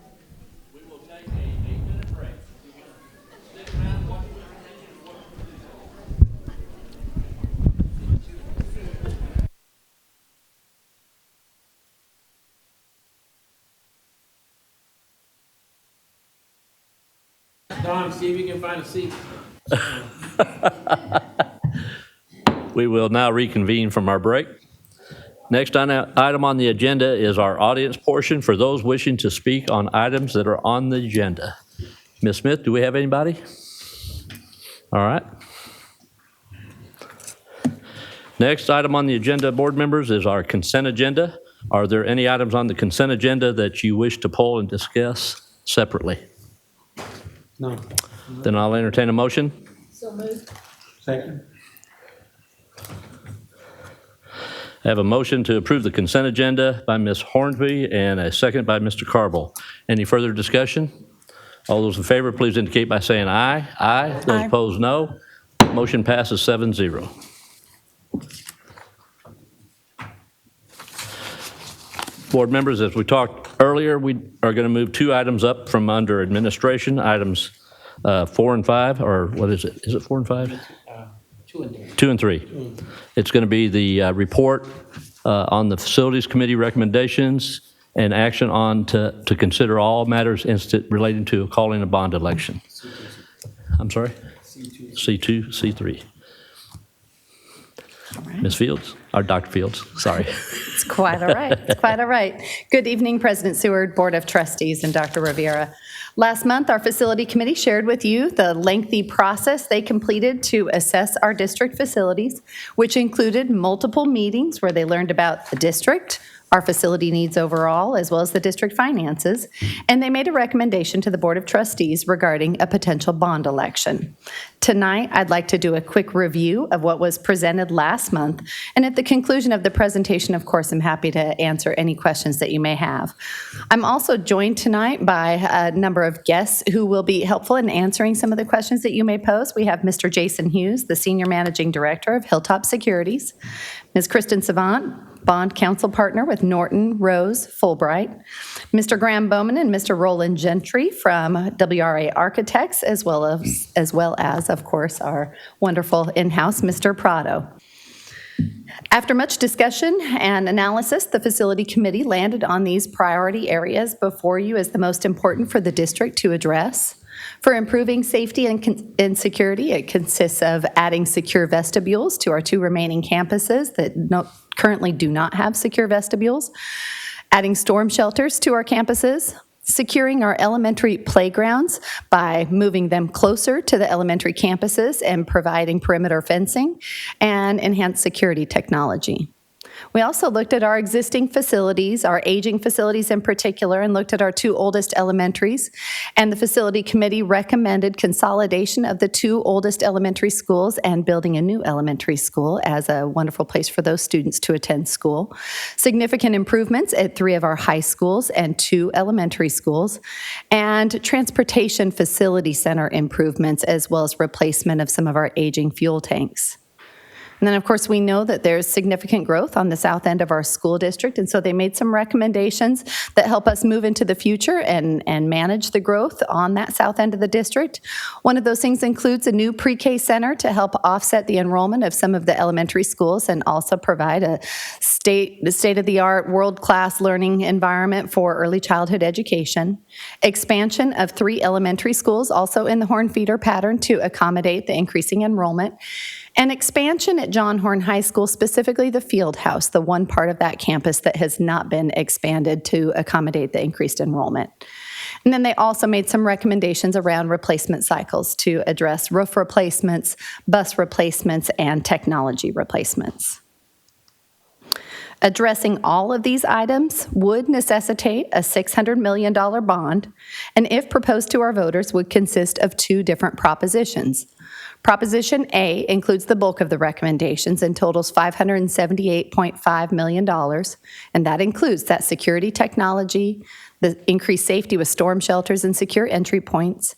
Don, see if you can find a seat. We will now reconvene from our break. Next item on the agenda is our audience portion for those wishing to speak on items that are on the agenda. Ms. Smith, do we have anybody? All right. Next item on the agenda, board members, is our consent agenda. Are there any items on the consent agenda that you wish to poll and discuss separately? No. Then I'll entertain a motion. So moved. Second. I have a motion to approve the consent agenda by Ms. Hornby and a second by Mr. Carville. Any further discussion? All those in favor, please indicate by saying aye. Aye. Those opposed, no. Motion passes 7-0. Board members, as we talked earlier, we are going to move two items up from under administration, items 4 and 5, or what is it? Is it 4 and 5? 2 and 3. 2 and 3. It's going to be the report on the Facilities Committee recommendations and action on to consider all matters relating to calling a bond election. I'm sorry? C2, C3. Ms. Fields, or Dr. Fields, sorry. It's quite all right. It's quite all right. Good evening, President Seward, Board of Trustees, and Dr. Rivera. Last month, our Facility Committee shared with you the lengthy process they completed to assess our district facilities, which included multiple meetings where they learned about the district, our facility needs overall, as well as the district finances, and they made a recommendation to the Board of Trustees regarding a potential bond election. Tonight, I'd like to do a quick review of what was presented last month, and at the conclusion of the presentation, of course, I'm happy to answer any questions that you may have. I'm also joined tonight by a number of guests who will be helpful in answering some of the questions that you may pose. We have Mr. Jason Hughes, the Senior Managing Director of Hilltop Securities, Ms. Kristen Savant, Bond Counsel Partner with Norton Rose Fulbright, Mr. Graham Bowman and Mr. Roland Gentry from WRA Architects, as well as, of course, our wonderful in-house Mr. Prado. After much discussion and analysis, the facility committee landed on these priority areas before you as the most important for the district to address. For improving safety and security, it consists of adding secure vestibules to our 2 remaining campuses that currently do not have secure vestibules, adding storm shelters to our campuses, securing our elementary playgrounds by moving them closer to the elementary campuses and providing perimeter fencing, and enhanced security technology. We also looked at our existing facilities, our aging facilities in particular, and looked at our 2 oldest elementaries. And the facility committee recommended consolidation of the 2 oldest elementary schools and building a new elementary school as a wonderful place for those students to attend school. Significant improvements at 3 of our high schools and 2 elementary schools. And transportation facility center improvements, as well as replacement of some of our aging fuel tanks. And then, of course, we know that there's significant growth on the south end of our school district, and so they made some recommendations that help us move into the future and manage the growth on that south end of the district. One of those things includes a new pre-K center to help offset the enrollment of some of the elementary schools and also provide a state-of-the-art, world-class learning environment for early childhood education. Expansion of 3 elementary schools, also in the Horn feeder pattern, to accommodate the increasing enrollment. And expansion at John Horn High School, specifically the field house, the one part of that campus that has not been expanded to accommodate the increased enrollment. And then they also made some recommendations around replacement cycles to address roof replacements, bus replacements, and technology replacements. Addressing all of these items would necessitate a $600 million bond, and if proposed to our voters, would consist of 2 different propositions. Proposition A includes the bulk of the recommendations and totals $578.5 million, and that includes that security technology, the increased safety with storm shelters and secure entry points,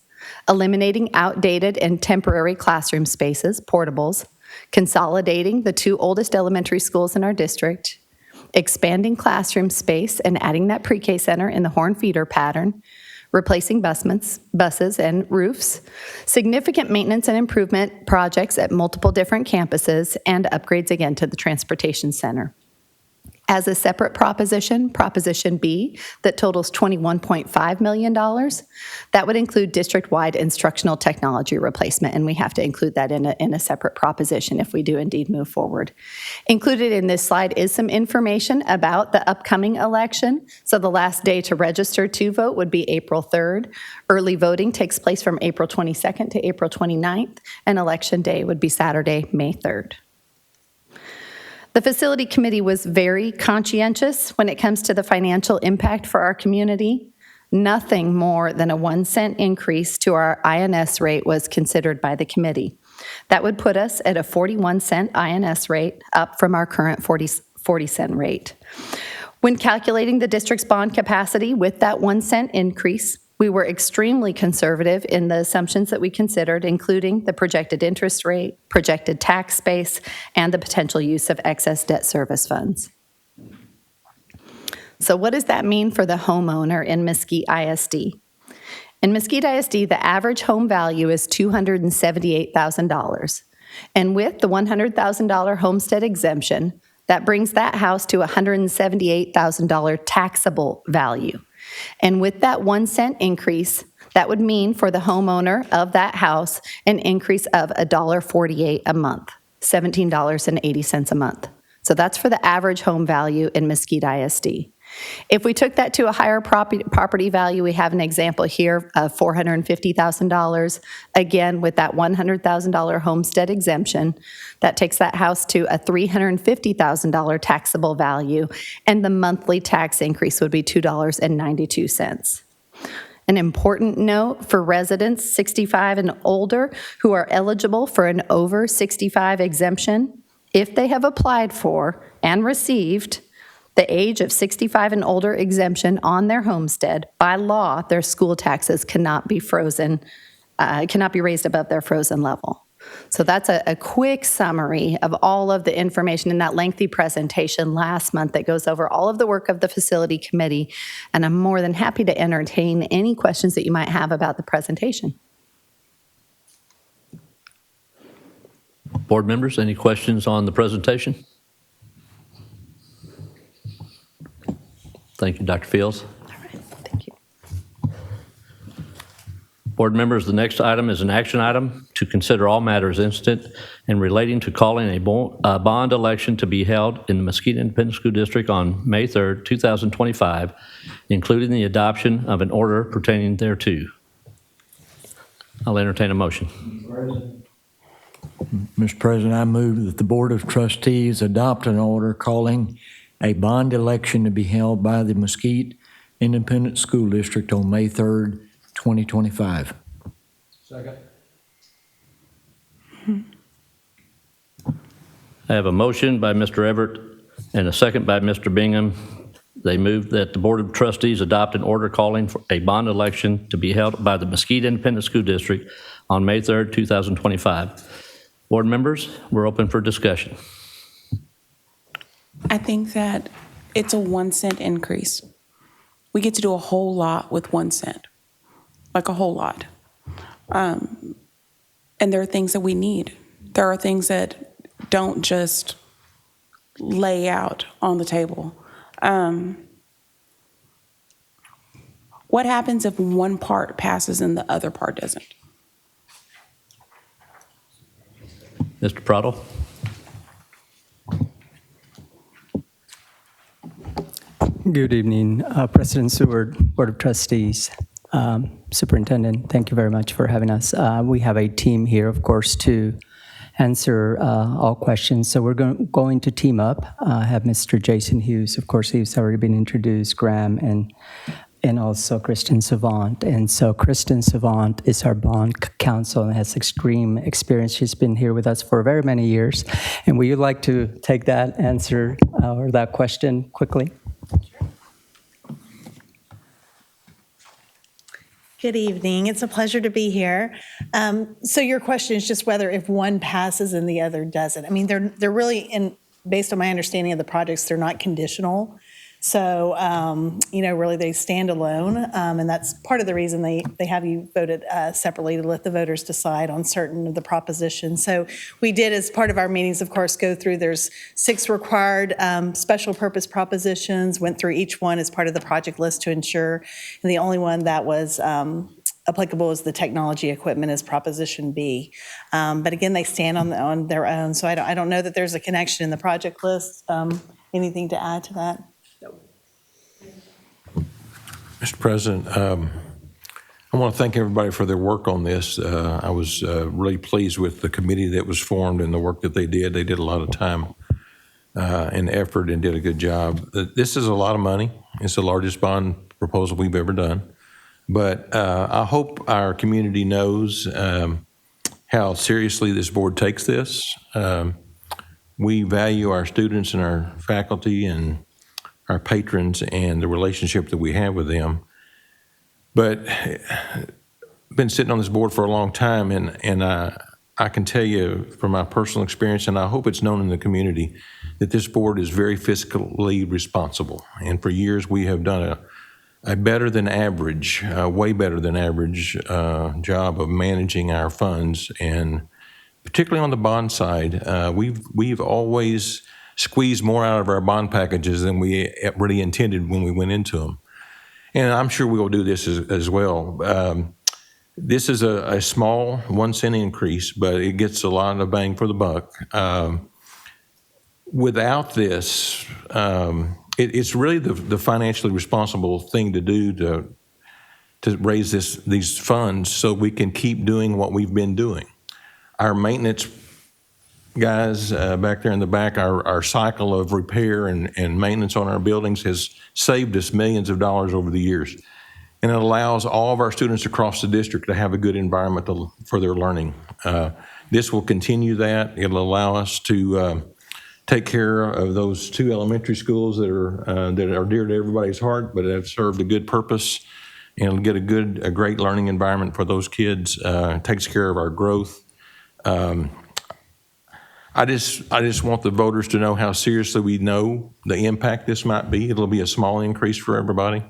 eliminating outdated and temporary classroom spaces, portables, consolidating the 2 oldest elementary schools in our district, expanding classroom space and adding that pre-K center in the Horn feeder pattern, replacing buses and roofs, significant maintenance and improvement projects at multiple different campuses, and upgrades again to the transportation center. As a separate proposition, Proposition B, that totals $21.5 million, that would include district-wide instructional technology replacement, and we have to include that in a separate proposition if we do indeed move forward. Included in this slide is some information about the upcoming election. So the last day to register to vote would be April 3rd. Early voting takes place from April 22nd to April 29th, and election day would be Saturday, May 3rd. The facility committee was very conscientious when it comes to the financial impact for our community. Nothing more than a 1-cent increase to our INS rate was considered by the committee. That would put us at a 41-cent INS rate, up from our current 40-cent rate. When calculating the district's bond capacity with that 1-cent increase, we were extremely conservative in the assumptions that we considered, including the projected interest rate, projected tax base, and the potential use of excess debt service funds. So what does that mean for the homeowner in Mesquite ISD? In Mesquite ISD, the average home value is $278,000. And with the $100,000 homestead exemption, that brings that house to $178,000 taxable value. And with that 1-cent increase, that would mean for the homeowner of that house an increase of $1.48 a month, $17.80 a month. So that's for the average home value in Mesquite ISD. If we took that to a higher property value, we have an example here of $450,000. Again, with that $100,000 homestead exemption, that takes that house to a $350,000 taxable value, and the monthly tax increase would be $2.92. An important note for residents 65 and older who are eligible for an over 65 exemption, if they have applied for and received the age of 65 and older exemption on their homestead, by law, their school taxes cannot be frozen, cannot be raised above their frozen level. So that's a quick summary of all of the information in that lengthy presentation last month that goes over all of the work of the facility committee. And I'm more than happy to entertain any questions that you might have about the presentation. Board members, any questions on the presentation? Thank you, Dr. Fields. Thank you. Board members, the next item is an action item to consider all matters instant and relating to calling a bond election to be held in the Mesquite Independent School District on May 3rd, 2025, including the adoption of an order pertaining thereto. I'll entertain a motion. Mr. President, I move that the Board of Trustees adopt an order calling a bond election to be held by the Mesquite Independent School District on May 3rd, 2025. Second. I have a motion by Mr. Everett and a second by Mr. Bingham. They move that the Board of Trustees adopt an order calling for a bond election to be held by the Mesquite Independent School District on May 3rd, 2025. Board members, we're open for discussion. I think that it's a 1 cent increase. We get to do a whole lot with 1 cent, like a whole lot. And there are things that we need. There are things that don't just lay out on the table. What happens if one part passes and the other part doesn't? Mr. Prado? Good evening, President Seward, Board of Trustees, Superintendent, thank you very much for having us. We have a team here, of course, to answer all questions. So we're going to team up. Have Mr. Jason Hughes, of course, he's already been introduced, Graham, and also Kristen Savant. And so Kristen Savant is our bond counsel and has extreme experience. She's been here with us for very many years. And would you like to take that answer or that question quickly? Good evening. It's a pleasure to be here. So your question is just whether if one passes and the other doesn't. I mean, they're really, based on my understanding of the projects, they're not conditional. So, really they stand alone. And that's part of the reason they have you voted separately to let the voters decide on certain of the propositions. So we did, as part of our meetings, of course, go through, there's 6 required special purpose propositions, went through each one as part of the project list to ensure. And the only one that was applicable is the technology equipment as Proposition B. But again, they stand on their own. So I don't know that there's a connection in the project list. Anything to add to that? Mr. President, I want to thank everybody for their work on this. I was really pleased with the committee that was formed and the work that they did. They did a lot of time and effort and did a good job. This is a lot of money. It's the largest bond proposal we've ever done. But I hope our community knows how seriously this board takes this. We value our students and our faculty and our patrons and the relationship that we have with them. But I've been sitting on this board for a long time, and I can tell you from my personal experience, and I hope it's known in the community, that this board is very fiscally responsible. And for years, we have done a better than average, way better than average job of managing our funds. And particularly on the bond side, we've always squeeze more out of our bond packages than we really intended when we went into them. And I'm sure we will do this as well. This is a small 1 cent increase, but it gets a lot of bang for the buck. Without this, it's really the financially responsible thing to do to raise these funds so we can keep doing what we've been doing. Our maintenance guys back there in the back, our cycle of repair and maintenance on our buildings has saved us millions of dollars over the years. And it allows all of our students across the district to have a good environment for their learning. This will continue that. It'll allow us to take care of those 2 elementary schools that are dear to everybody's heart, but have served a good purpose, and get a great learning environment for those kids. Takes care of our growth. I just want the voters to know how seriously we know the impact this might be. It'll be a small increase for everybody,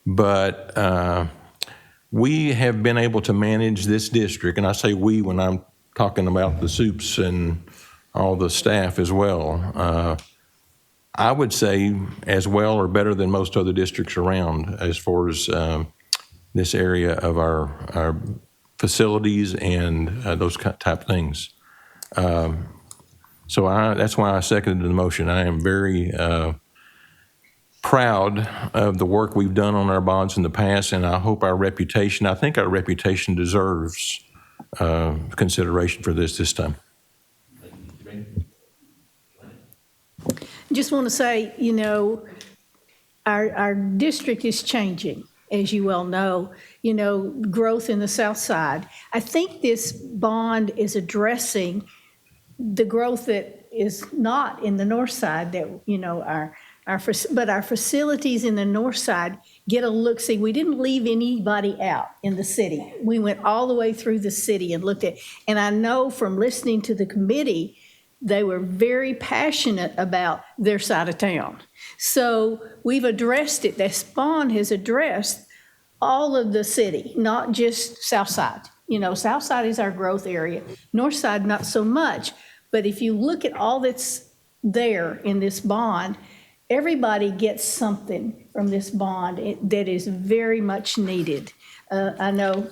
but we have been able to manage this district, and I say we when I'm talking about the soups and all the staff as well. I would say as well or better than most other districts around as far as this area of our facilities and those type of things. So that's why I seconded the motion. I am very proud of the work we've done on our bonds in the past, and I hope I think our reputation deserves consideration for this time. Just want to say, our district is changing, as you well know, growth in the south side. I think this bond is addressing the growth that is not in the north side that, but our facilities in the north side get a look. See, we didn't leave anybody out in the city. We went all the way through the city and looked at, and I know from listening to the committee, they were very passionate about their side of town. So we've addressed it. This bond has addressed all of the city, not just south side. South side is our growth area. North side, not so much. But if you look at all that's there in this bond, everybody gets something from this bond that is very much needed. I know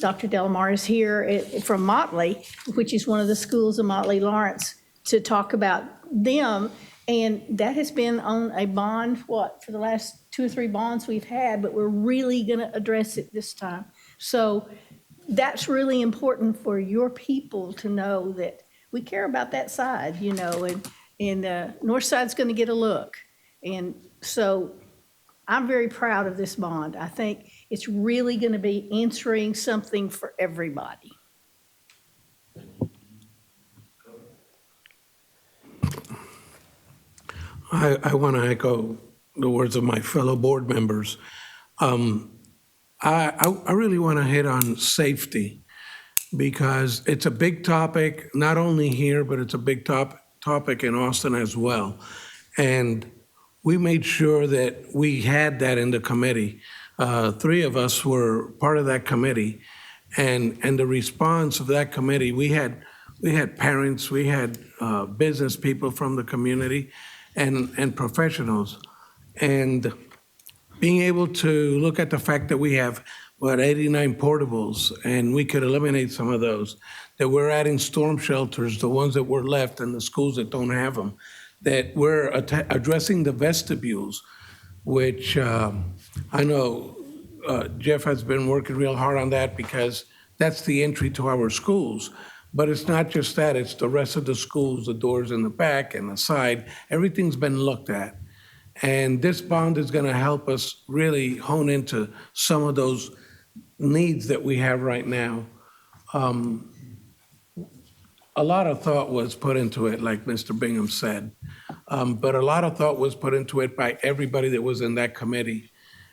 Dr. Delamar is here from Motley, which is one of the schools of Motley Lawrence, to talk about them. And that has been on a bond, for the last 2 or 3 bonds we've had, but we're really going to address it this time. So that's really important for your people to know that we care about that side, and north side's going to get a look. And so I'm very proud of this bond. I think it's really going to be answering something for everybody. I want to echo the words of my fellow board members. I really want to hit on safety, because it's a big topic, not only here, but it's a big topic in Austin as well. And we made sure that we had that in the committee. 3 of us were part of that committee, and the response of that committee, we had parents, we had business people from the community, and professionals. And being able to look at the fact that we have 89 portables, and we could eliminate some of those, that we're adding storm shelters, the ones that were left in the schools that don't have them, that we're addressing the vestibules, which I know Jeff has been working real hard on that, because that's the entry to our schools. But it's not just that, it's the rest of the schools, the doors in the back and the side, everything's been looked at. And this bond is going to help us really hone into some of those needs that we have right now. A lot of thought was put into it, like Mr. Bingham said, but a lot of thought was put into it by everybody that was in that committee.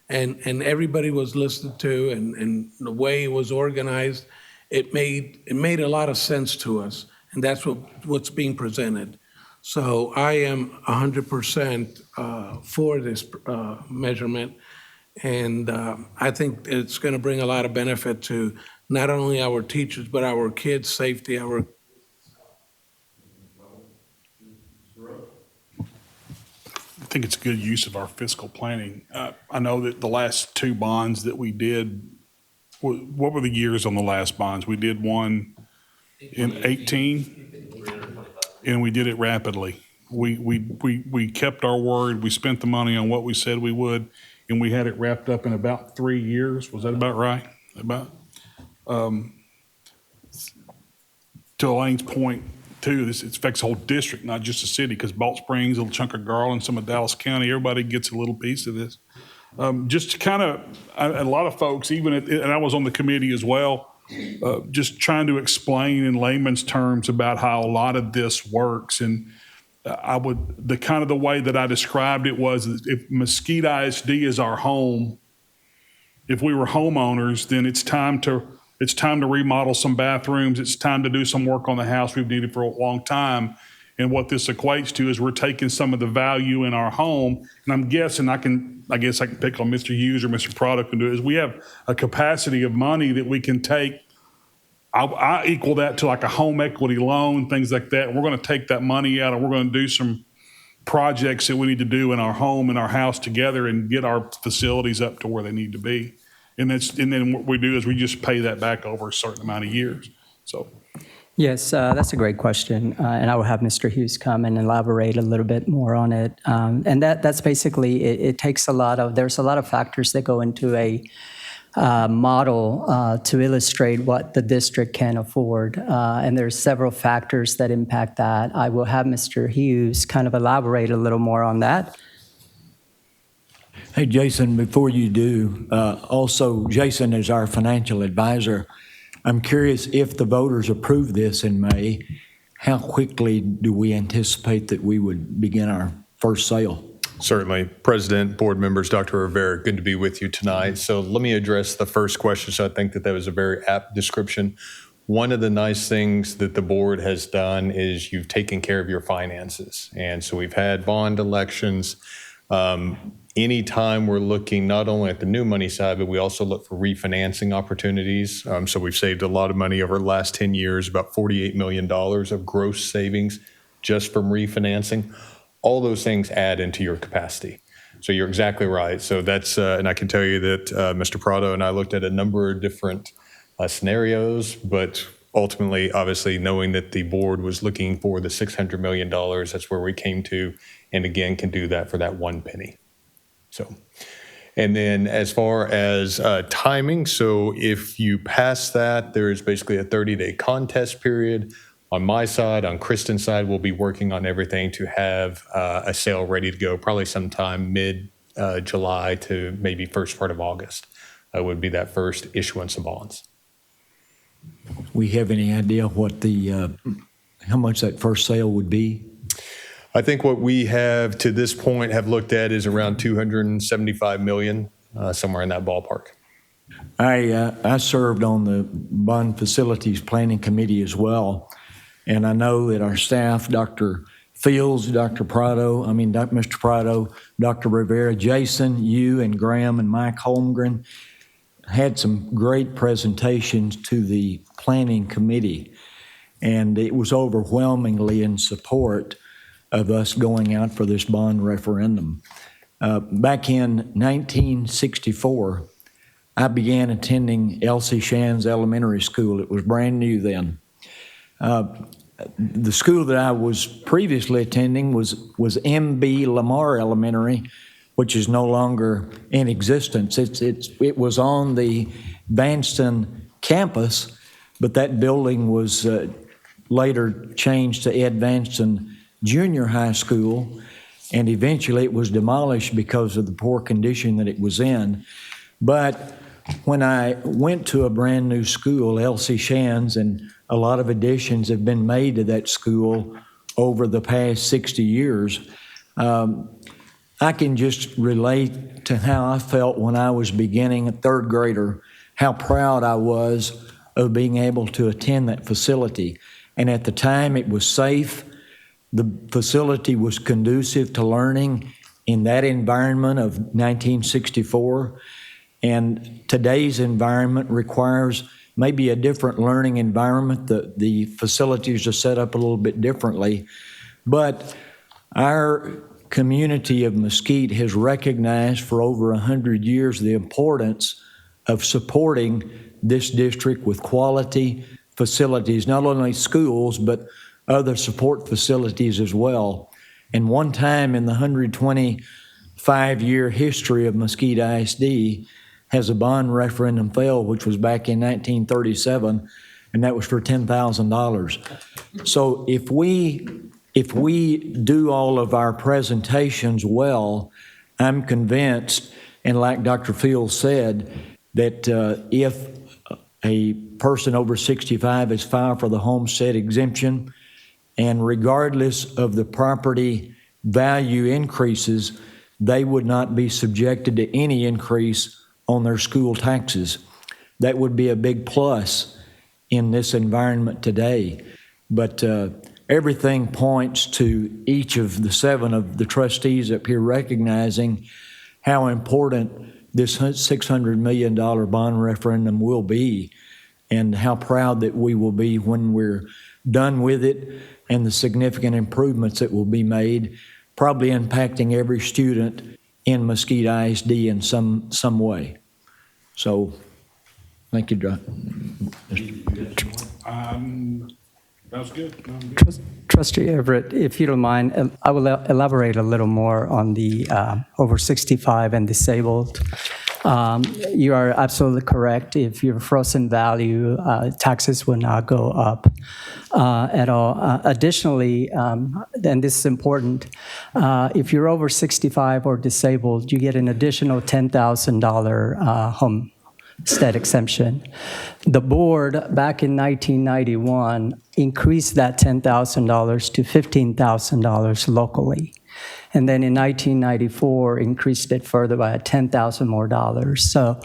And everybody was listened to, and the way it was organized, it made a lot of sense to us, and that's what's being presented. So I am 100% for this measurement, and I think it's going to bring a lot of benefit to not only our teachers, but our kids' safety, I think it's a good use of our fiscal planning. I know that the last 2 bonds that we did, what were the years on the last bonds? We did one in 18, and we did it rapidly. We kept our word. We spent the money on what we said we would, and we had it wrapped up in about 3 years. Was that about right? To Elaine's point, too, it affects the whole district, not just the city, because Balch Springs, a little chunk of Garland, some of Dallas County, everybody gets a little piece of this. Just to kind of, a lot of folks, and I was on the committee as well, just trying to explain in layman's terms about how a lot of this works. And the way that I described it was, if Mesquite ISD is our home, if we were homeowners, then it's time to remodel some bathrooms. It's time to do some work on the house we've needed for a long time. And what this equates to is we're taking some of the value in our home. And I'm guessing I guess I can pick on Mr. Hughes or Mr. Prado can do it, is we have a capacity of money that we can take. I equal that to like a home equity loan, things like that. We're going to take that money out and we're going to do some projects that we need to do in our home and our house together and get our facilities up to where they need to be. And then what we do is we just pay that back over a certain amount of years. So. Yes, that's a great question, and I will have Mr. Hughes come and elaborate a little bit more on it. And that's basically, it takes there's a lot of factors that go into a model to illustrate what the district can afford, and there's several factors that impact that. I will have Mr. Hughes kind of elaborate a little more on that. Hey, Jason, before you do, also, Jason is our financial advisor. I'm curious, if the voters approve this in May, how quickly do we anticipate that we would begin our first sale? Certainly. President, board members, Dr. Rivera, good to be with you tonight. So let me address the first question. So I think that was a very apt description. One of the nice things that the board has done is you've taken care of your finances. And so we've had bond elections. Anytime we're looking not only at the new money side, but we also look for refinancing opportunities. So we've saved a lot of money over the last 10 years, about $48 million of gross savings just from refinancing. All those things add into your capacity. So you're exactly right. So that's, and I can tell you that Mr. Prado and I looked at a number of different scenarios, but ultimately, obviously, knowing that the board was looking for the $600 million, that's where we came to, and again, can do that for that one penny. So, and then as far as timing, so if you pass that, there's basically a 30-day contest period. On my side, on Kristen's side, we'll be working on everything to have a sale ready to go, probably sometime mid-July to maybe first part of August would be that first issuance of bonds. We have any idea what how much that first sale would be? I think what we have to this point have looked at is around $275 million, somewhere in that ballpark. I served on the Bond Facilities Planning Committee as well, and I know that our staff, Dr. Fields, Mr. Prado, Dr. Rivera, Jason, you and Graham and Mike Holmgren had some great presentations to the Planning Committee, and it was overwhelmingly in support of us going out for this bond referendum. Back in 1964, I began attending Elsie Shands Elementary School. It was brand new then. The school that I was previously attending was M.B. Lamar Elementary, which is no longer in existence. It was on the Vanston campus, but that building was later changed to Ed Vanston Junior High School, and eventually it was demolished because of the poor condition that it was in. But when I went to a brand new school, Elsie Shands, and a lot of additions have been made to that school over the past 60 years, I can just relate to how I felt when I was beginning a third grader, how proud I was of being able to attend that facility. And at the time, it was safe. The facility was conducive to learning in that environment of 1964. And today's environment requires maybe a different learning environment. The facilities are set up a little bit differently. But our community of Mesquite has recognized for over 100 years the importance of supporting this district with quality facilities, not only schools, but other support facilities as well. And one time in the 125-year history of Mesquite ISD has a bond referendum failed, which was back in 1937, and that was for $10,000. So if we do all of our presentations well, I'm convinced, and like Dr. Fields said, that if a person over 65 is filed for the homestead exemption, and regardless of the property value increases, they would not be subjected to any increase on their school taxes. That would be a big plus in this environment today. But everything points to each of the 7 of the trustees up here recognizing how important this $600 million bond referendum will be, and how proud that we will be when we're done with it, and the significant improvements that will be made, probably impacting every student in Mesquite ISD in some way. So, thank you, John. That was good. Trustee Everett, if you don't mind, I will elaborate a little more on the over 65 and disabled. You are absolutely correct. If your frozen value, taxes will not go up at all. Additionally, and this is important, if you're over 65 or disabled, you get an additional $10,000 homestead exemption. The board, back in 1991, increased that $10,000 to $15,000 locally. And then in 1994, increased it further by $10,000 more dollars. So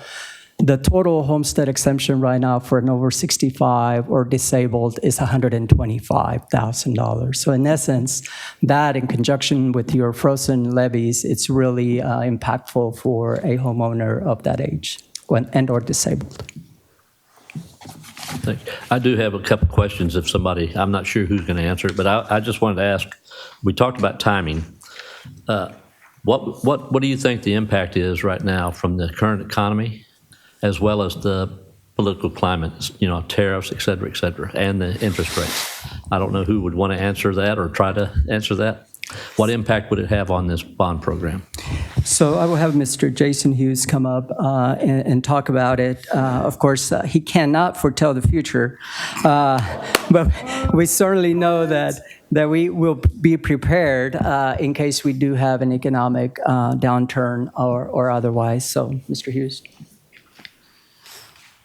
the total homestead exemption right now for an over 65 or disabled is $125,000. So in essence, that in conjunction with your frozen levies, it's really impactful for a homeowner of that age and or disabled. I do have a couple questions if somebody, I'm not sure who's going to answer it, but I just wanted to ask, we talked about timing. What do you think the impact is right now from the current economy, as well as the political climate, tariffs, et cetera, and the interest rates? I don't know who would want to answer that or try to answer that. What impact would it have on this bond program? So I will have Mr. Jason Hughes come up and talk about it. Of course, he cannot foretell the future, but we certainly know that we will be prepared in case we do have an economic downturn or otherwise. So, Mr. Hughes.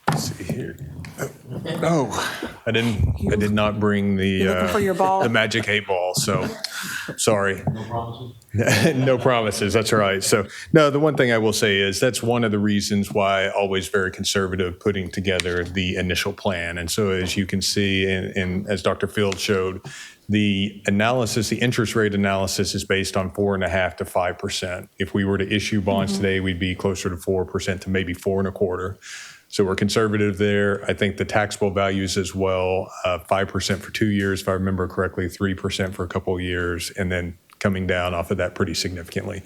Let's see here. Oh, I did not bring the looking for your ball? The magic 8-ball. So, sorry. No promises. No promises. That's right. So, no. The one thing I will say is that's one of the reasons why always very conservative putting together the initial plan. And so, as you can see, and as Dr. Field showed, the analysis, the interest rate analysis, is based on 4.5% to 5%. If we were to issue bonds today, we'd be closer to 4% to maybe 4.25%. So we're conservative there. I think the taxable values as well, 5% for 2 years, if I remember correctly, 3% for a couple of years, and then coming down off of that pretty significantly.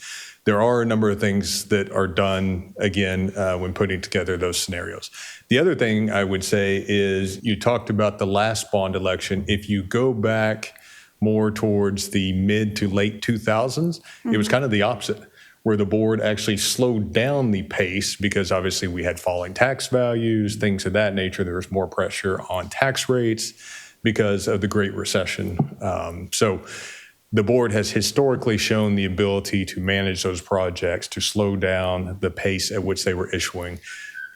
There are a number of things that are done, again, when putting together those scenarios. The other thing I would say is you talked about the last bond election. If you go back more towards the mid to late 2000s, it was kind of the opposite, where the board actually slowed down the pace because obviously we had falling tax values, things of that nature. There was more pressure on tax rates because of the Great Recession. So the board has historically shown the ability to manage those projects, to slow down the pace at which they were issuing.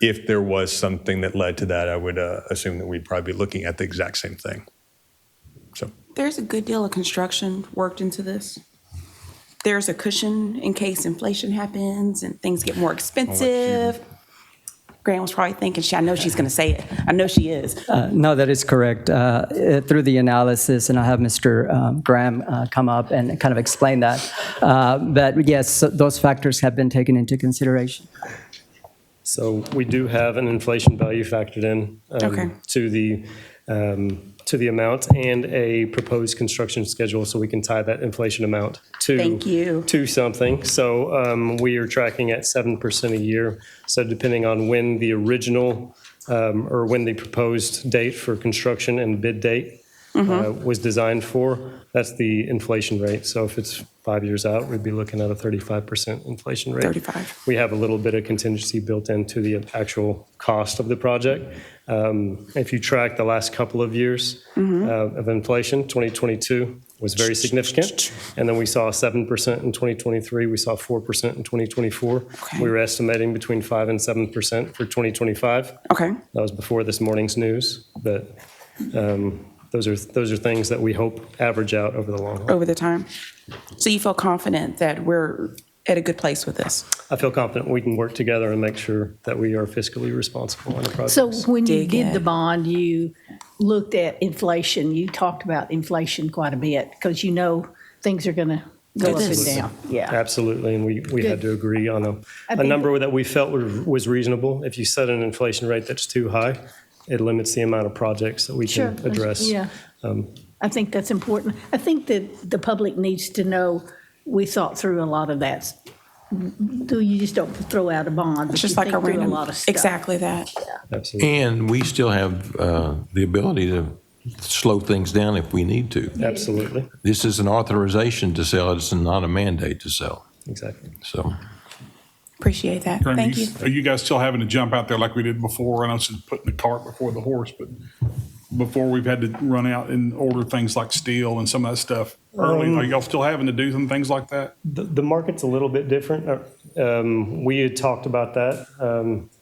If there was something that led to that, I would assume that we'd probably be looking at the exact same thing. So there's a good deal of construction worked into this. There's a cushion in case inflation happens and things get more expensive. Grant was probably thinking, I know she's going to say it. I know she is. No, that is correct. Through the analysis, and I'll have Mr. Graham come up and kind of explain that. But yes, those factors have been taken into consideration. So we do have an inflation value factored in to the amount and a proposed construction schedule, so we can tie that inflation amount to something. So we are tracking at 7% a year. So depending on when the original or when the proposed date for construction and bid date was designed for. That's the inflation rate. So if it's 5 years out, we'd be looking at a 35% inflation rate. 35. We have a little bit of contingency built into the actual cost of the project. If you track the last couple of years of inflation, 2022 was very significant. And then we saw 7% in 2023. We saw 4% in 2024. We were estimating between 5 and 7% for 2025. Okay. That was before this morning's news. But those are things that we hope average out over the long haul. Over the time. So you feel confident that we're at a good place with this? I feel confident we can work together and make sure that we are fiscally responsible on the project. So when you did the bond, you looked at inflation. You talked about inflation quite a bit because you know things are going to go up and down. Yeah. Absolutely, and we had to agree on a number that we felt was reasonable. If you set an inflation rate that's too high, it limits the amount of projects that we can address. Yeah. I think that's important. I think that the public needs to know we thought through a lot of that. You just don't throw out a bond. It's but just you like a think through random, lot of stuff. exactly that. Absolutely. And we still have the ability to slow things down if we need to. Absolutely. This is an authorization to sell. It's not a mandate to sell. Exactly. So. Appreciate that. Karen, Thank you. Are you guys still having to jump out there like we did before? I know it's just putting the cart before the horse, but before we've had to run out and order things like steel and some of that stuff early. Are y'all still having to do some things like that? The market's a little bit different. We had talked about that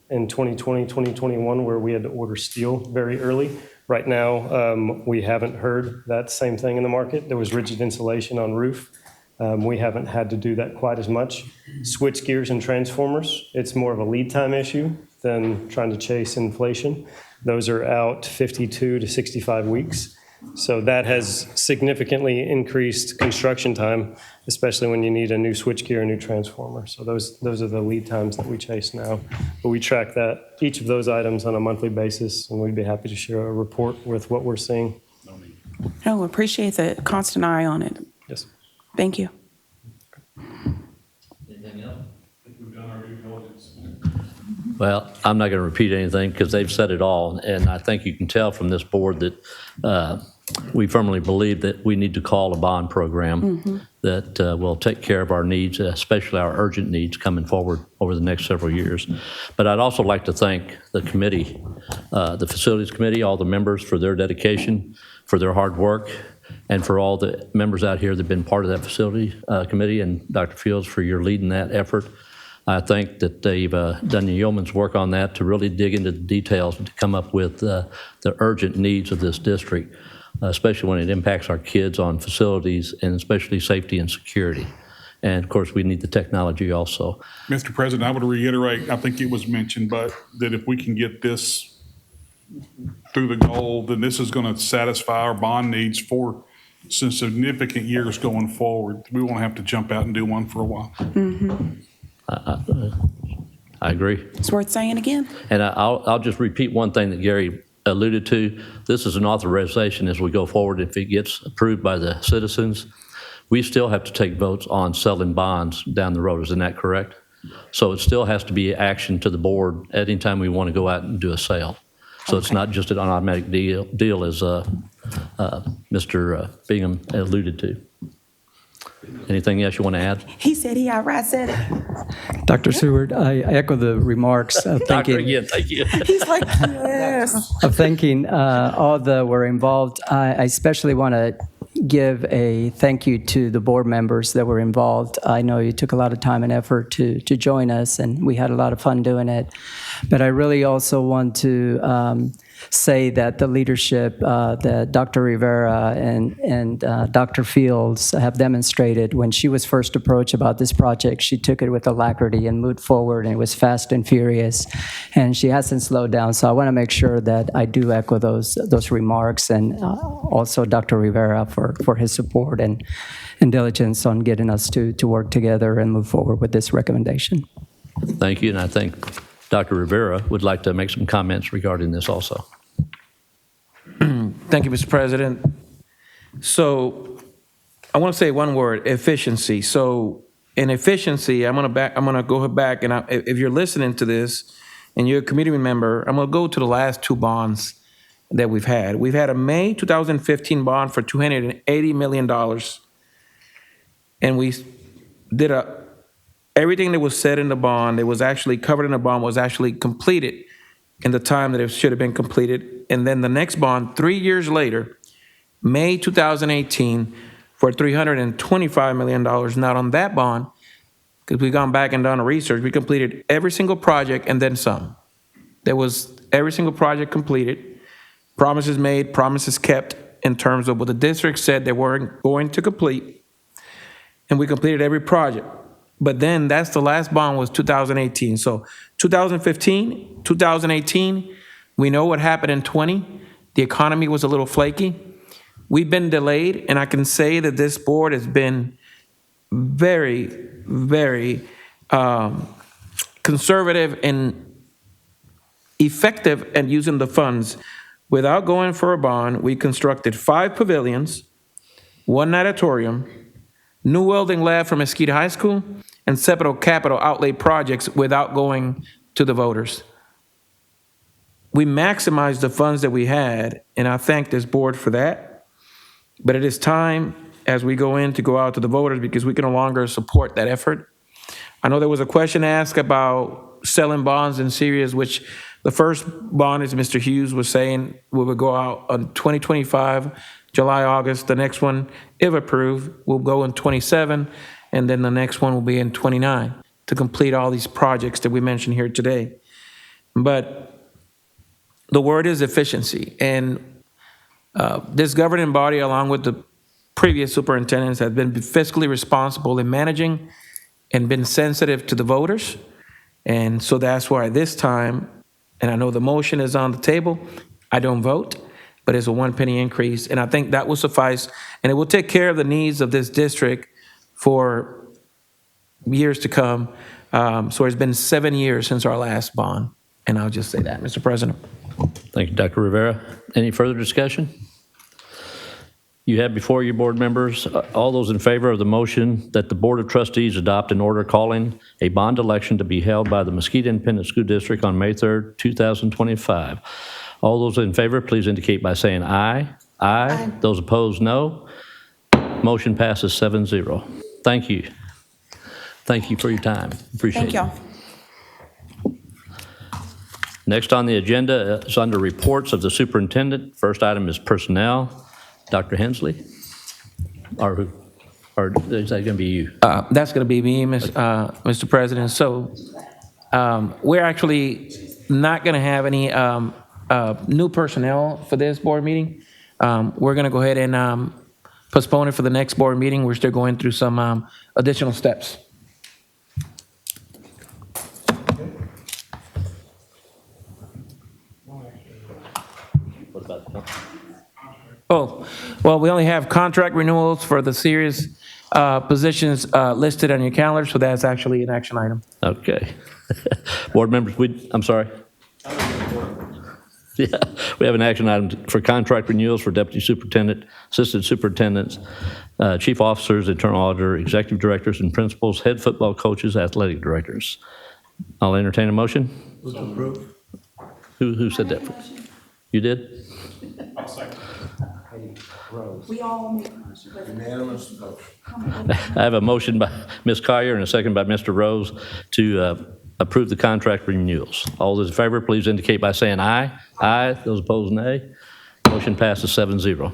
in 2020, 2021, where we had to order steel very early. Right now, we haven't heard that same thing in the market. There was rigid insulation on roof. We haven't had to do that quite as much. Switch gears and transformers, it's more of a lead time issue than trying to chase inflation. Those are out 52 to 65 weeks. So that has significantly increased construction time, especially when you need a new switchgear, a new transformer. So those are the lead times that we chase now. But we track that, each of those items on a monthly basis, and we'd be happy to share a report with what we're seeing. No, appreciate the constant eye on it. Yes. Thank you. Anything else? Well, I'm not going to repeat anything because they've said it all. And I think you can tell from this board that we firmly believe that we need to call a bond program that will take care of our needs, especially our urgent needs coming forward over the next several years. But I'd also like to thank the committee, the Facilities Committee, all the members for their dedication, for their hard work, and for all the members out here that have been part of that facility committee, and Dr. Fields for your leading that effort. I think that they've done the yeoman's work on that to really dig into the details and to come up with the urgent needs of this district, especially when it impacts our kids on facilities and especially safety and security. And of course, we need the technology also. Mr. President, I would reiterate, I think it was mentioned, but that if we can get this through the goal, then this is going to satisfy our bond needs for some significant years going forward. We won't have to jump out and do one for a while. I agree. It's worth saying again. And I'll just repeat one thing that Gary alluded to. This is an authorization as we go forward. If it gets approved by the citizens, we still have to take votes on selling bonds down the road. Isn't that correct? So it still has to be action to the board anytime we want to go out and do a sale. So it's not just an automatic deal as Mr. Bingham alluded to. Anything else you want to add? He said he outright said it. Dr. Seward, I echo the remarks of Doctor, thanking, again, thank you. He's like, yes. of thanking all that were involved. I especially want to give a thank you to the board members that were involved. I know you took a lot of time and effort to join us, and we had a lot of fun doing it. But I really also want to say that the leadership that Dr. Rivera and Dr. Fields have demonstrated when she was first approached about this project, she took it with alacrity and moved forward, and it was fast and furious, and she hasn't slowed down. So I want to make sure that I do echo those remarks, and also Dr. Rivera for his support and diligence on getting us to work together and move forward with this recommendation. Thank you, and I think Dr. Rivera would like to make some comments regarding this also. Thank you, Mr. President. So I want to say one word, efficiency. So in efficiency, I'm going to go back, and if you're listening to this and you're a committee member, I'm going to go to the last two bonds that we've had. We've had a May 2015 bond for $280 million. And we did everything that was said in the bond, that was actually covered in the bond, was actually completed in the time that it should have been completed. And then the next bond, 3 years later, May 2018, for $325 million. Not on that bond, because we've gone back and done the research, we completed every single project and then some. There was every single project completed, promises made, promises kept in terms of what the district said they were going to complete, and we completed every project. But then that's the last bond was 2018. So 2015, 2018, we know what happened in 20. The economy was a little flaky. We've been delayed, and I can say that this board has been very, very conservative and effective at using the funds. Without going for a bond, we constructed 5 pavilions, 1 auditorium, new welding lab for Mesquite High School, and several capital outlay projects without going to the voters. We maximized the funds that we had, and I thank this board for that. But it is time, as we go in, to go out to the voters because we can no longer support that effort. I know there was a question asked about selling bonds in series, which the first bond, as Mr. Hughes was saying, we would go out on 2025, July, August. The next one, if approved, will go in 27, and then the next one will be in 29 to complete all these projects that we mentioned here today. But the word is efficiency, and this governing body, along with the previous superintendents, have been fiscally responsible in managing and been sensitive to the voters. And so that's why this time, and I know the motion is on the table, I don't vote, but it's a 1 penny increase. And I think that will suffice, and it will take care of the needs of this district for years to come. So it's been 7 years since our last bond. And I'll just say that, Mr. President. Thank you, Dr. Rivera. Any further discussion? You have before you, board members, all those in favor of the motion that the Board of Trustees adopt an order calling a bond election to be held by the Mesquite Independent School District on May 3rd, 2025. All those in favor, please indicate by saying aye. Aye. Those opposed, no. Motion passes 7-0. Thank you. Thank you for your time. Appreciate it. Thank y'all. Next on the agenda is under reports of the superintendent. First item is personnel. Dr. Hensley? Or who? Or is that going to be you? That's going to be me, Mr. President. So we're actually not going to have any new personnel for this board meeting. We're going to go ahead and postpone it for the next board meeting. We're still going through some additional steps. What about the Oh, well, we only have contract renewals for the serious positions listed on your calendar, so that's actually an action item. Okay. Board members, I'm sorry. Yeah, we have an action item for contract renewals for deputy superintendent, assistant superintendents, chief officers, internal auditor, executive directors and principals, head football coaches, athletic directors. I'll entertain a motion. Who said that? You did? I'll second. We all make unanimous vote. I have a motion by Ms. Collier and a second by Mr. Rose to approve the contract renewals. All those in favor, please indicate by saying aye. Aye. Those opposed, nay. Motion passes 7-0.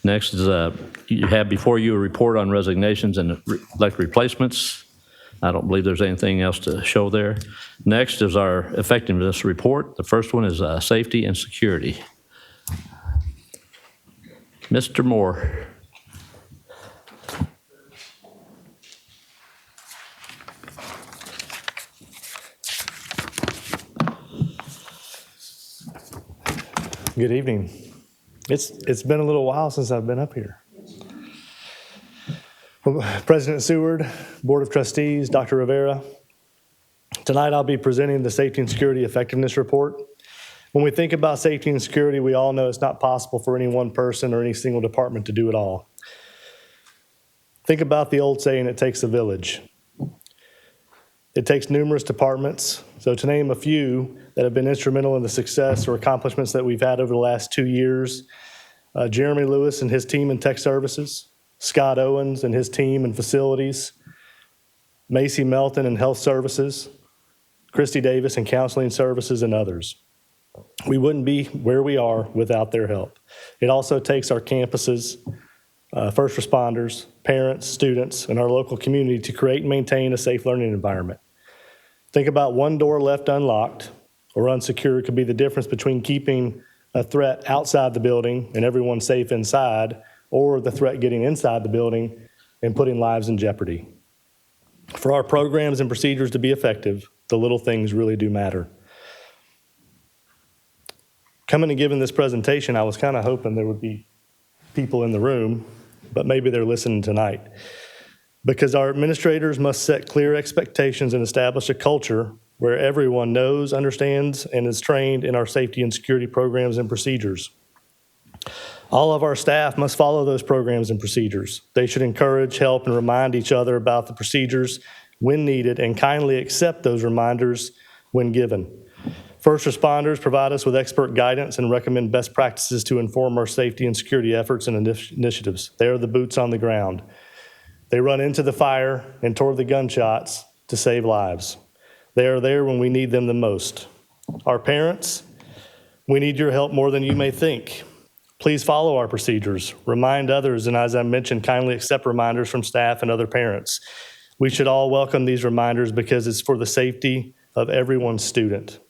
Next is you have before you a report on resignations and elected replacements. I don't believe there's anything else to show there. Next is our effectiveness report. The first one is safety and security. Mr. Moore. Good evening. It's been a little while since I've been up here. Well, President Seward, Board of Trustees, Dr. Rivera, tonight I'll be presenting the Safety and Security Effectiveness Report. When we think about safety and security, we all know it's not possible for any one person or any single department to do it all. Think about the old saying, it takes a village. It takes numerous departments. So to name a few, that have been instrumental in the success or accomplishments that we've had over the last 2 years. Jeremy Lewis and his team in tech services, Scott Owens and his team in facilities, Macy Melton in health services, Christy Davis in counseling services, and others. We wouldn't be where we are without their help. It also takes our campuses, first responders, parents, students, and our local community to create and maintain a safe learning environment. Think about one door left unlocked or unsecured could be the difference between keeping a threat outside the building and everyone safe inside, or the threat getting inside the building and putting lives in jeopardy. For our programs and procedures to be effective, the little things really do matter. Coming and giving this presentation, I was kind of hoping there would be people in the room, but maybe they're listening tonight. Because our administrators must set clear expectations and establish a culture where everyone knows, understands, and is trained in our safety and security programs and procedures. All of our staff must follow those programs and procedures. They should encourage, help, and remind each other about the procedures when needed and kindly accept those reminders when given. First responders provide us with expert guidance and recommend best practices to inform our safety and security efforts and initiatives. They are the boots on the ground. They run into the fire and toward the gunshots to save lives. They are there when we need them the most. Our parents, we need your help more than you may think. Please follow our procedures, remind others, and as I mentioned, kindly accept reminders from staff and other parents. We should all welcome these reminders because it's for the safety of everyone's student.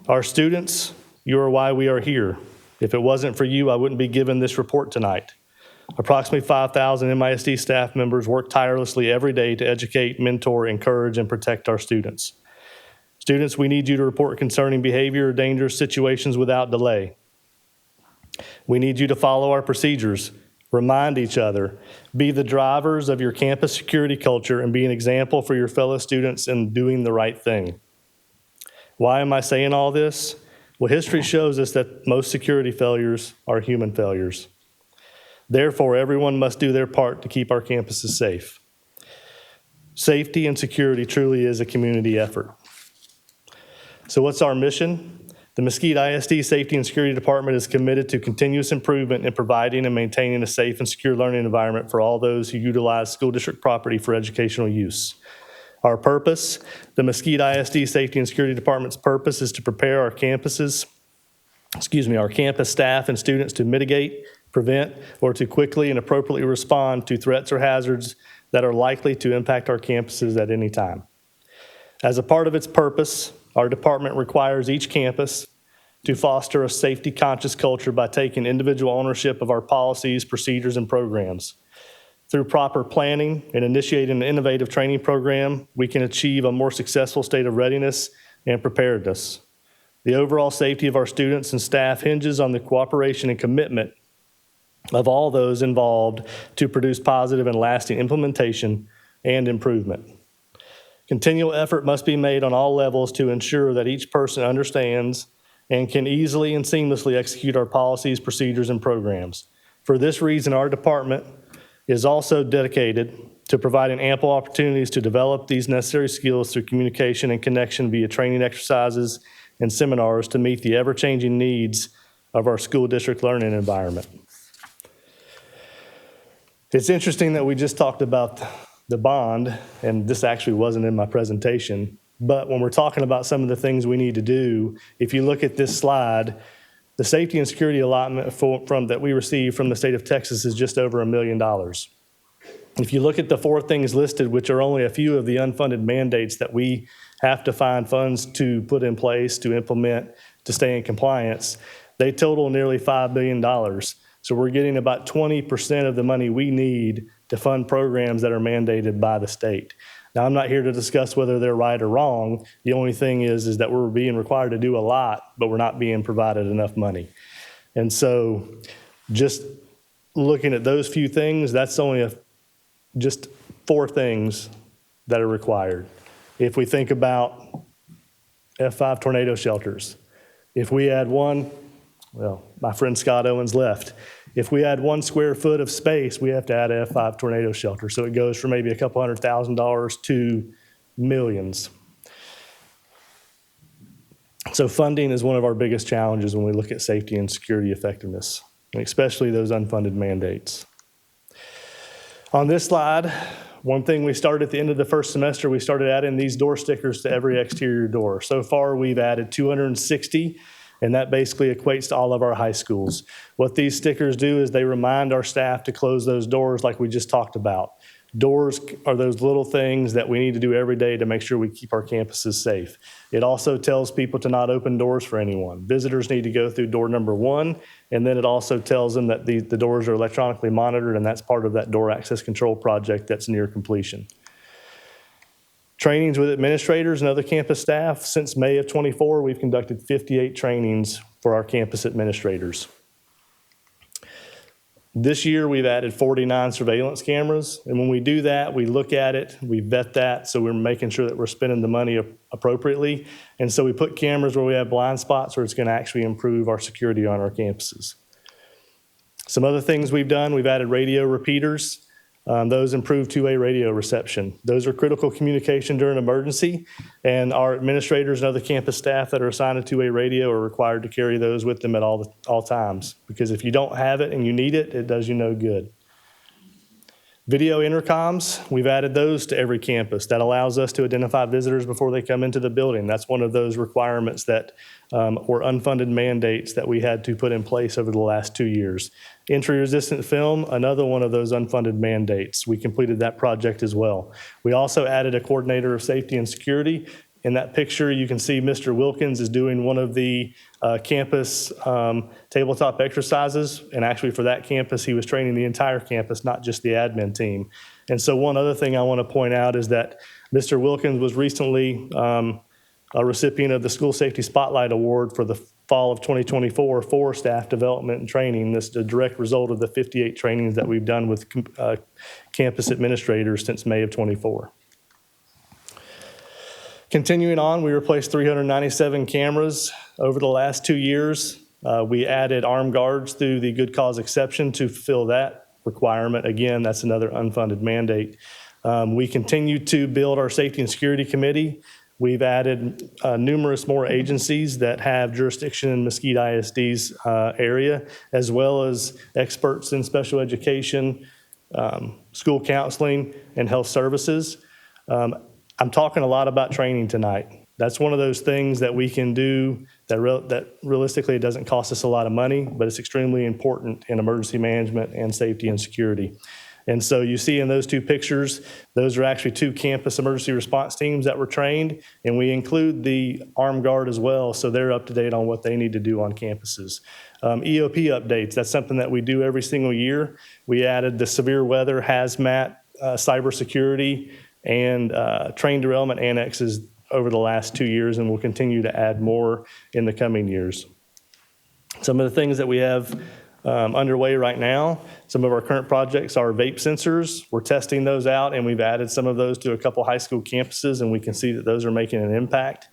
Our students, you are why we are here. If it wasn't for you, I wouldn't be given this report tonight. Approximately 5,000 MISD staff members work tirelessly every day to educate, mentor, encourage, and protect our students. Students, we need you to report concerning behavior or dangerous situations without delay. We need you to follow our procedures, remind each other, be the drivers of your campus security culture, and be an example for your fellow students in doing the right thing. Why am I saying all this? Well, history shows us that most security failures are human failures. Therefore, everyone must do their part to keep our campuses safe. Safety and security truly is a community effort. So what's our mission? The Mesquite ISD Safety and Security Department is committed to continuous improvement in providing and maintaining a safe and secure learning environment for all those who utilize school district property for educational use. Our purpose, the Mesquite ISD Safety and Security Department's purpose is to prepare our campus staff and students to mitigate, prevent, or to quickly and appropriately respond to threats or hazards that are likely to impact our campuses at any time. As a part of its purpose, our department requires each campus to foster a safety-conscious culture by taking individual ownership of our policies, procedures, and programs. Through proper planning and initiating an innovative training program, we can achieve a more successful state of readiness and preparedness. The overall safety of our students and staff hinges on the cooperation and commitment of all those involved to produce positive and lasting implementation and improvement. Continual effort must be made on all levels to ensure that each person understands and can easily and seamlessly execute our policies, procedures, and programs. For this reason, our department is also dedicated to providing ample opportunities to develop these necessary skills through communication and connection via training exercises and seminars to meet the ever-changing needs of our school district learning environment. It's interesting that we just talked about the bond, and this actually wasn't in my presentation, but when we're talking about some of the things we need to do, if you look at this slide, the safety and security allotment that we received from the state of Texas is just over $1 million. If you look at the 4 things listed, which are only a few of the unfunded mandates that we have to find funds to put in place, to implement, to stay in compliance, they total nearly $5 billion. So we're getting about 20% of the money we need to fund programs that are mandated by the state. Now, I'm not here to discuss whether they're right or wrong. The only thing is that we're being required to do a lot, but we're not being provided enough money. And so just looking at those few things, that's only just 4 things that are required. If we think about F5 tornado shelters, if we add one, well, my friend Scott Owens left. If we add 1 square foot of space, we have to add a F5 tornado shelter. So it goes from maybe a couple $100,000 to millions. So funding is one of our biggest challenges when we look at safety and security effectiveness, especially those unfunded mandates. On this slide, one thing we started at the end of the first semester, we started adding these door stickers to every exterior door. So far, we've added 260, and that basically equates to all of our high schools. What these stickers do is they remind our staff to close those doors like we just talked about. Doors are those little things that we need to do every day to make sure we keep our campuses safe. It also tells people to not open doors for anyone. Visitors need to go through door number 1, and then it also tells them that the doors are electronically monitored, and that's part of that door access control project that's near completion. Trainings with administrators and other campus staff. Since May of '24, we've conducted 58 trainings for our campus administrators. This year, we've added 49 surveillance cameras, and when we do that, we look at it, we vet that, so we're making sure that we're spending the money appropriately. And so we put cameras where we have blind spots where it's going to actually improve our security on our campuses. Some other things we've done, we've added radio repeaters. Those improve two-way radio reception. Those are critical communication during emergency, and our administrators and other campus staff that are assigned a two-way radio are required to carry those with them at all times, because if you don't have it and you need it, it does you no good. Video intercoms, we've added those to every campus. That allows us to identify visitors before they come into the building. That's one of those requirements that were unfunded mandates that we had to put in place over the last 2 years. Entry-resistant film, another one of those unfunded mandates. We completed that project as well. We also added a coordinator of safety and security. In that picture, you can see Mr. Wilkins is doing one of the campus tabletop exercises. And actually for that campus, he was training the entire campus, not just the admin team. And so one other thing I want to point out is that Mr. Wilkins was recently a recipient of the School Safety Spotlight Award for the fall of 2024 for staff development and training. This is a direct result of the 58 trainings that we've done with campus administrators since May of '24. Continuing on, we replaced 397 cameras over the last 2 years. We added armed guards through the good cause exception to fulfill that requirement. Again, that's another unfunded mandate. We continue to build our safety and security committee. We've added numerous more agencies that have jurisdiction in Mesquite ISD's area, as well as experts in special education, school counseling, and health services. I'm talking a lot about training tonight. That's one of those things that we can do that realistically it doesn't cost us a lot of money, but it's extremely important in emergency management and safety and security. And so you see in those two pictures, those are actually 2 campus emergency response teams that were trained, and we include the armed guard as well, so they're up to date on what they need to do on campuses. EOP updates, that's something that we do every single year. We added the severe weather, hazmat, cybersecurity, and train derailment annexes over the last 2 years, and we'll continue to add more in the coming years. Some of the things that we have underway right now, some of our current projects are vape sensors. We're testing those out, and we've added some of those to a couple high school campuses, and we can see that those are making an impact.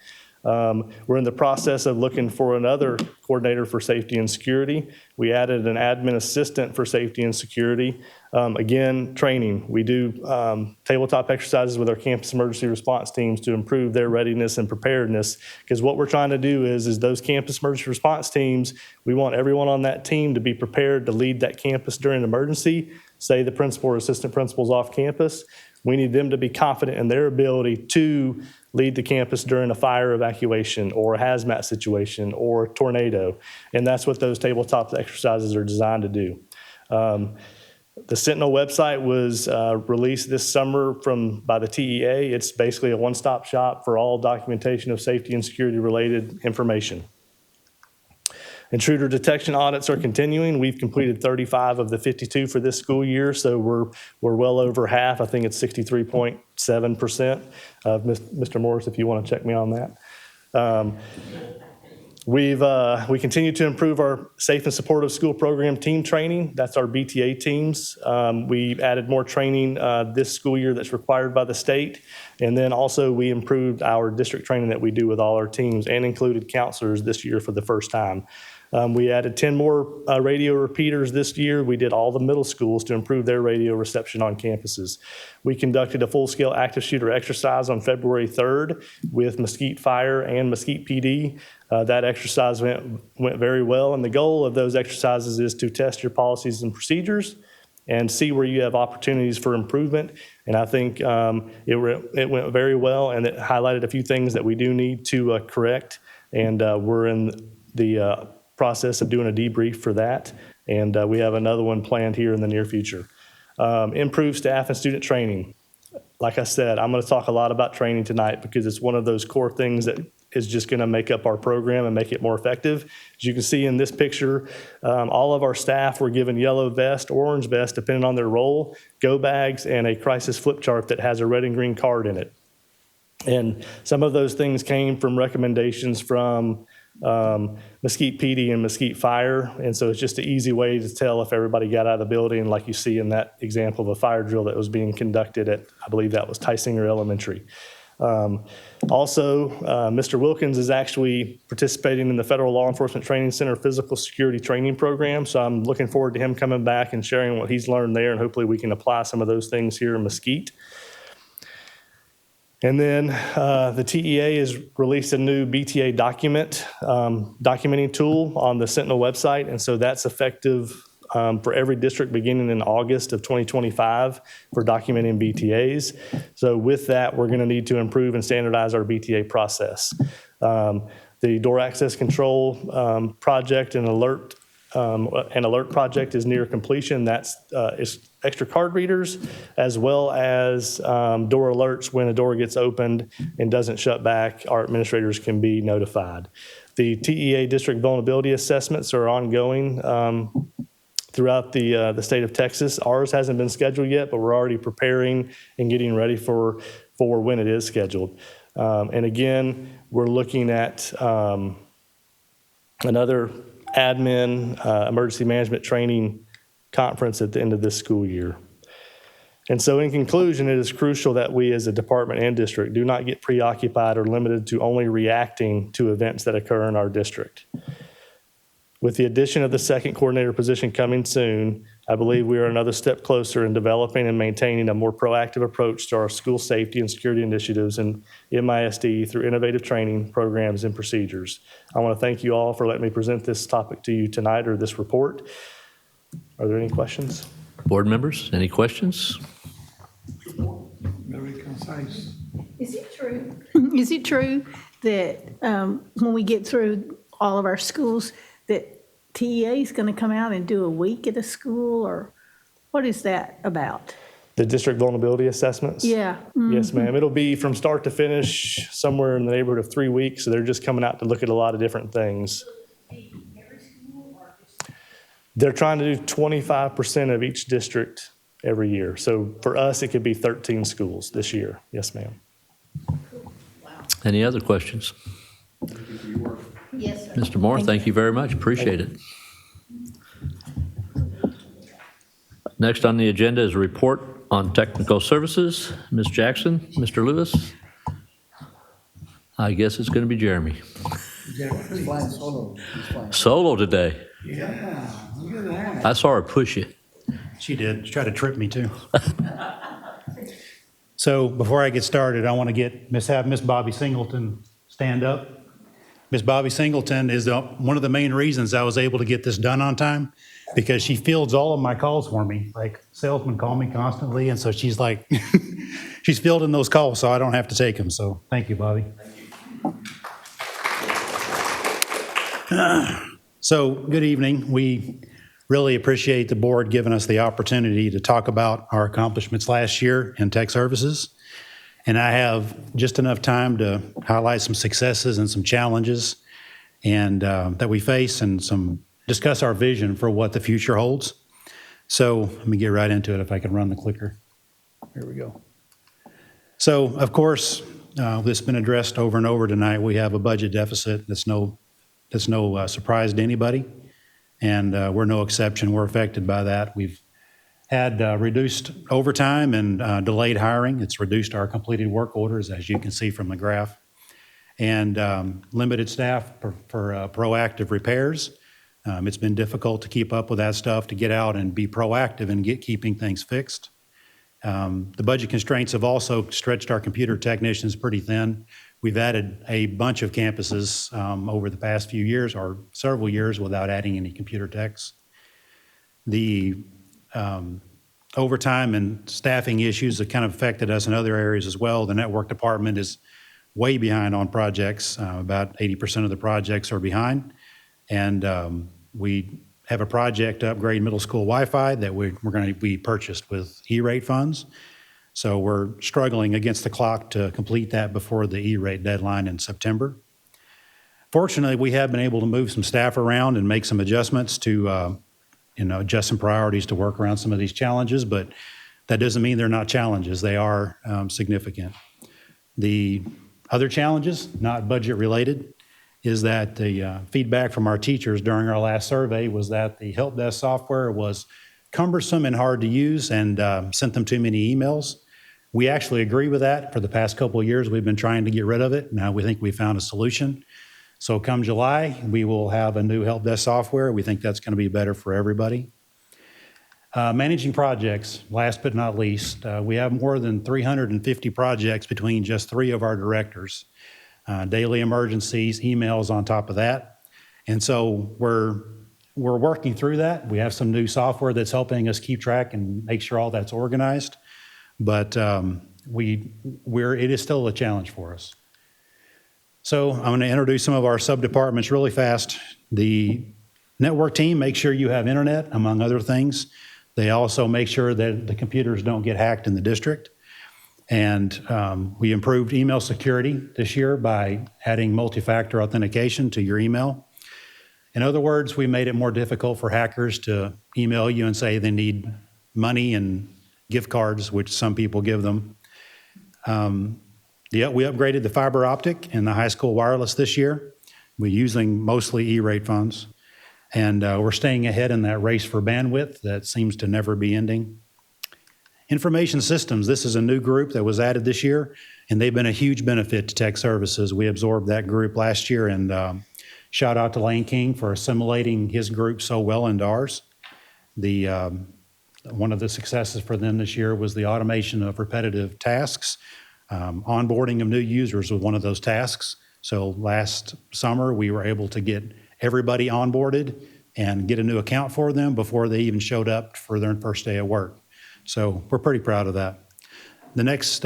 We're in the process of looking for another coordinator for safety and security. We added an admin assistant for safety and security. Again, training. We do tabletop exercises with our campus emergency response teams to improve their readiness and preparedness, because what we're trying to do is those campus emergency response teams, we want everyone on that team to be prepared to lead that campus during an emergency. Say the principal or assistant principal's off campus. We need them to be confident in their ability to lead the campus during a fire evacuation or a hazmat situation or a tornado. And that's what those tabletop exercises are designed to do. The Sentinel website was released this summer by the TEA. It's basically a one-stop shop for all documentation of safety and security related information. Intruder detection audits are continuing. We've completed 35 of the 52 for this school year, so we're well over half. I think it's 63.7%. Mr. Morris, if you want to check me on that. We continue to improve our safe and supportive school program team training. That's our BTA teams. We've added more training this school year that's required by the state. And then also we improved our district training that we do with all our teams and included counselors this year for the first time. We added 10 more radio repeaters this year. We did all the middle schools to improve their radio reception on campuses. We conducted a full-scale active shooter exercise on February 3rd with Mesquite Fire and Mesquite PD. That exercise went very well, and the goal of those exercises is to test your policies and procedures and see where you have opportunities for improvement. And I think it went very well, and it highlighted a few things that we do need to correct. And we're in the process of doing a debrief for that, and we have another one planned here in the near future. Improved staff and student training. Like I said, I'm going to talk a lot about training tonight because it's one of those core things that is just going to make up our program and make it more effective. As you can see in this picture, all of our staff were given yellow vest, orange vest, depending on their role, go bags, and a crisis flip chart that has a red and green card in it. And some of those things came from recommendations from Mesquite PD and Mesquite Fire. And so it's just an easy way to tell if everybody got out of the building, like you see in that example of a fire drill that was being conducted at, I believe that was Tysinger Elementary. Also, Mr. Wilkins is actually participating in the Federal Law Enforcement Training Center Physical Security Training Program. So I'm looking forward to him coming back and sharing what he's learned there, and hopefully we can apply some of those things here in Mesquite. And then the TEA has released a new BTA documenting tool on the Sentinel website, and so that's effective for every district beginning in August of 2025 for documenting BTAs. So with that, we're going to need to improve and standardize our BTA process. The door access control project and alert project is near completion. That's is extra card readers, as well as door alerts when a door gets opened and doesn't shut back. Our administrators can be notified. The TEA district vulnerability assessments are ongoing throughout the state of Texas. Ours hasn't been scheduled yet, but we're already preparing and getting ready for when it is scheduled. And again, we're looking at another admin emergency management training conference at the end of this school year. And so in conclusion, it is crucial that we as a department and district do not get preoccupied or limited to only reacting to events that occur in our district. With the addition of the second coordinator position coming soon, I believe we are another step closer in developing and maintaining a more proactive approach to our school safety and security initiatives in MISD through innovative training programs and procedures. I want to thank you all for letting me present this topic to you tonight, or this report. Are there any questions? Board members, any questions? Very concise. Is it true? Is it true that when we get through all of our schools, that TEA is going to come out and do a week at a school, or what is that about? The district vulnerability assessments? Yeah. Yes, ma'am. It'll be from start to finish somewhere in the neighborhood of 3 weeks. So they're just coming out to look at a lot of different things. They're trying to do 25% of each district every year. So for us, it could be 13 schools this year. Yes, ma'am. Any other questions? Yes, sir. Mr. Moore, thank you very much. Appreciate it. Next on the agenda is a report on technical services. Ms. Jackson, Mr. Lewis. I guess it's going to be Jeremy. He's flying solo. Solo today. Yeah, look at that. I saw her push you. She did. She tried to trip me too. So before I get started, I want to have Miss Bobby Singleton stand up. Miss Bobby Singleton is one of the main reasons I was able to get this done on time, because she fields all of my calls for me. Like, salesmen call me constantly, and so she's like, she's fielding those calls so I don't have to take them. So thank you, Bobby. So good evening. We really appreciate the board giving us the opportunity to talk about our accomplishments last year in tech services. And I have just enough time to highlight some successes and some challenges and that we face, and discuss our vision for what the future holds. So let me get right into it if I can run the clicker. Here we go. So of course, this has been addressed over and over tonight. We have a budget deficit that's no surprise to anybody, and we're no exception. We're affected by that. We've had reduced overtime and delayed hiring. It's reduced our completed work orders, as you can see from the graph, and limited staff for proactive repairs. It's been difficult to keep up with that stuff, to get out and be proactive and keeping things fixed. The budget constraints have also stretched our computer technicians pretty thin. We've added a bunch of campuses over the past few years, or several years, without adding any computer techs. The overtime and staffing issues have kind of affected us in other areas as well. The network department is way behind on projects. About 80% of the projects are behind. And we have a project to upgrade middle school Wi-Fi that we're going to be purchased with E-rate funds. So we're struggling against the clock to complete that before the E-rate deadline in September. Fortunately, we have been able to move some staff around and make some adjustments to adjust some priorities to work around some of these challenges, but that doesn't mean they're not challenges. They are significant. The other challenges, not budget related, is that the feedback from our teachers during our last survey was that the help desk software was cumbersome and hard to use and sent them too many emails. We actually agree with that. For the past couple of years, we've been trying to get rid of it. Now we think we found a solution. So come July, we will have a new help desk software. We think that's going to be better for everybody. Managing projects, last but not least, we have more than 350 projects between just 3 of our directors. Daily emergencies, emails on top of that. And so we're working through that. We have some new software that's helping us keep track and make sure all that's organized. But it is still a challenge for us. So I'm going to introduce some of our sub-departments really fast. The network team makes sure you have internet, among other things. They also make sure that the computers don't get hacked in the district. And we improved email security this year by adding multi-factor authentication to your email. In other words, we made it more difficult for hackers to email you and say they need money and gift cards, which some people give them. We upgraded the fiber optic and the high school wireless this year. We're using mostly E-rate funds. And we're staying ahead in that race for bandwidth that seems to never be ending. Information systems, this is a new group that was added this year, and they've been a huge benefit to tech services. We absorbed that group last year, and shout out to Lane King for assimilating his group so well into ours. One of the successes for them this year was the automation of repetitive tasks. Onboarding of new users was one of those tasks. So last summer, we were able to get everybody onboarded and get a new account for them before they even showed up for their first day of work. So we're pretty proud of that. The next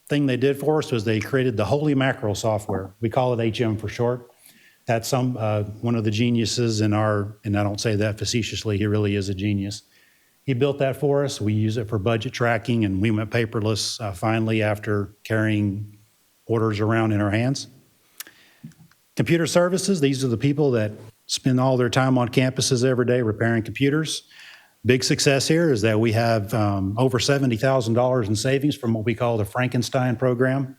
thing they did for us was they created the Holy Mackerel software. We call it HM for short. That's one of the geniuses in our, and I don't say that facetiously, he really is a genius. He built that for us. We use it for budget tracking, and we went paperless finally after carrying orders around in our hands. Computer services, these are the people that spend all their time on campuses every day repairing computers. Big success here is that we have over $70,000 in savings from what we call the Frankenstein program.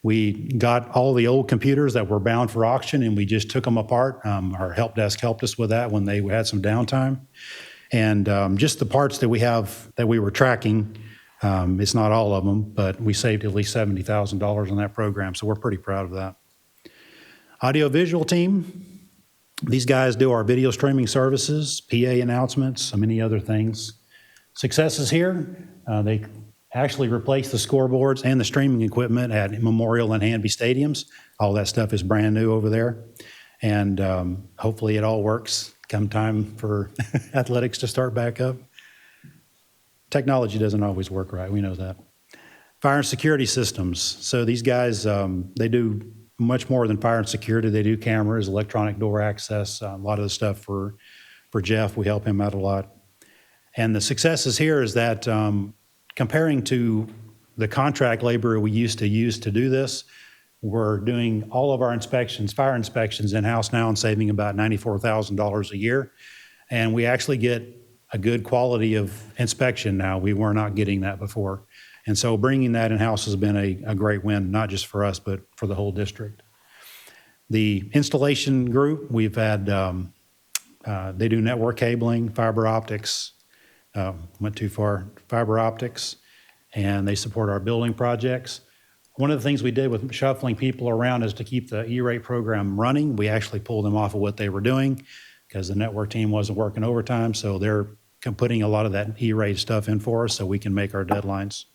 We got all the old computers that were bound for auction, and we just took them apart. Our help desk helped us with that when they had some downtime. And just the parts that we have that we were tracking, it's not all of them, but we saved at least $70,000 on that program, so we're pretty proud of that. Audiovisual team, these guys do our video streaming services, PA announcements, many other things. Successes here, they actually replaced the scoreboards and the streaming equipment at Memorial and Hanby stadiums. All that stuff is brand new over there. And hopefully it all works come time for athletics to start back up. Technology doesn't always work right, we know that. Fire and security systems. So these guys, they do much more than fire and security. They do cameras, electronic door access, a lot of the stuff for Jeff. We help him out a lot. And the successes here is that comparing to the contract labor we used to use to do this, we're doing all of our inspections, fire inspections in-house now and saving about $94,000 a year. And we actually get a good quality of inspection now. We were not getting that before. And so bringing that in-house has been a great win, not just for us, but for the whole district. The installation group, we've had, they do network cabling, fiber optics, went too far, fiber optics, and they support our building projects. One of the things we did with shuffling people around is to keep the E-rate program running. We actually pulled them off of what they were doing because the network team wasn't working overtime, so they're putting a lot of that E-rate stuff in for us so we can make our deadlines.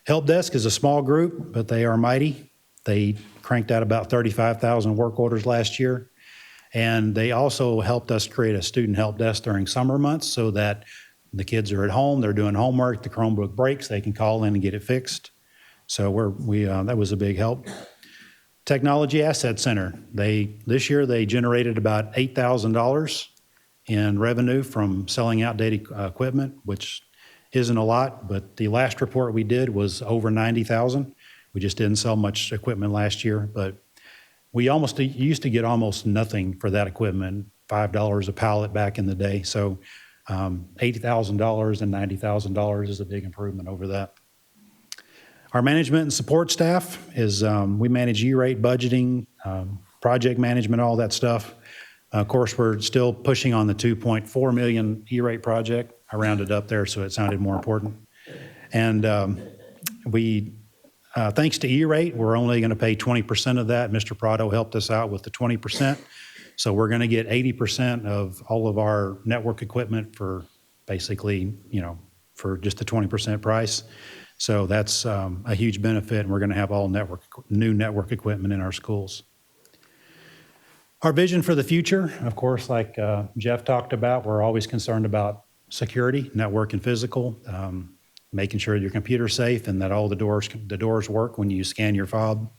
Help desk is a small group, but they are mighty. They cranked out about 35,000 work orders last year. And they also helped us create a student help desk during summer months so that the kids are at home, they're doing homework, the Chromebook breaks, they can call in and get it fixed. So that was a big help. Technology Asset Center, this year they generated about $8,000 in revenue from selling outdated equipment, which isn't a lot, but the last report we did was over 90,000. We just didn't sell much equipment last year, but we used to get almost nothing for that equipment, $5 a pallet back in the day. So $80,000 and $90,000 is a big improvement over that. Our management and support staff is, we manage E-rate budgeting, project management, all that stuff. Of course, we're still pushing on the 2.4 million E-rate project. I rounded up there so it sounded more important. And thanks to E-rate, we're only going to pay 20% of that. Mr. Prado helped us out with the 20%. So we're going to get 80% of all of our network equipment for basically, for just the 20% price. So that's a huge benefit, and we're going to have all new network equipment in our schools. Our vision for the future, of course, like Jeff talked about, we're always concerned about security, network and physical, making sure your computer's safe and that all the doors work when you scan your fob.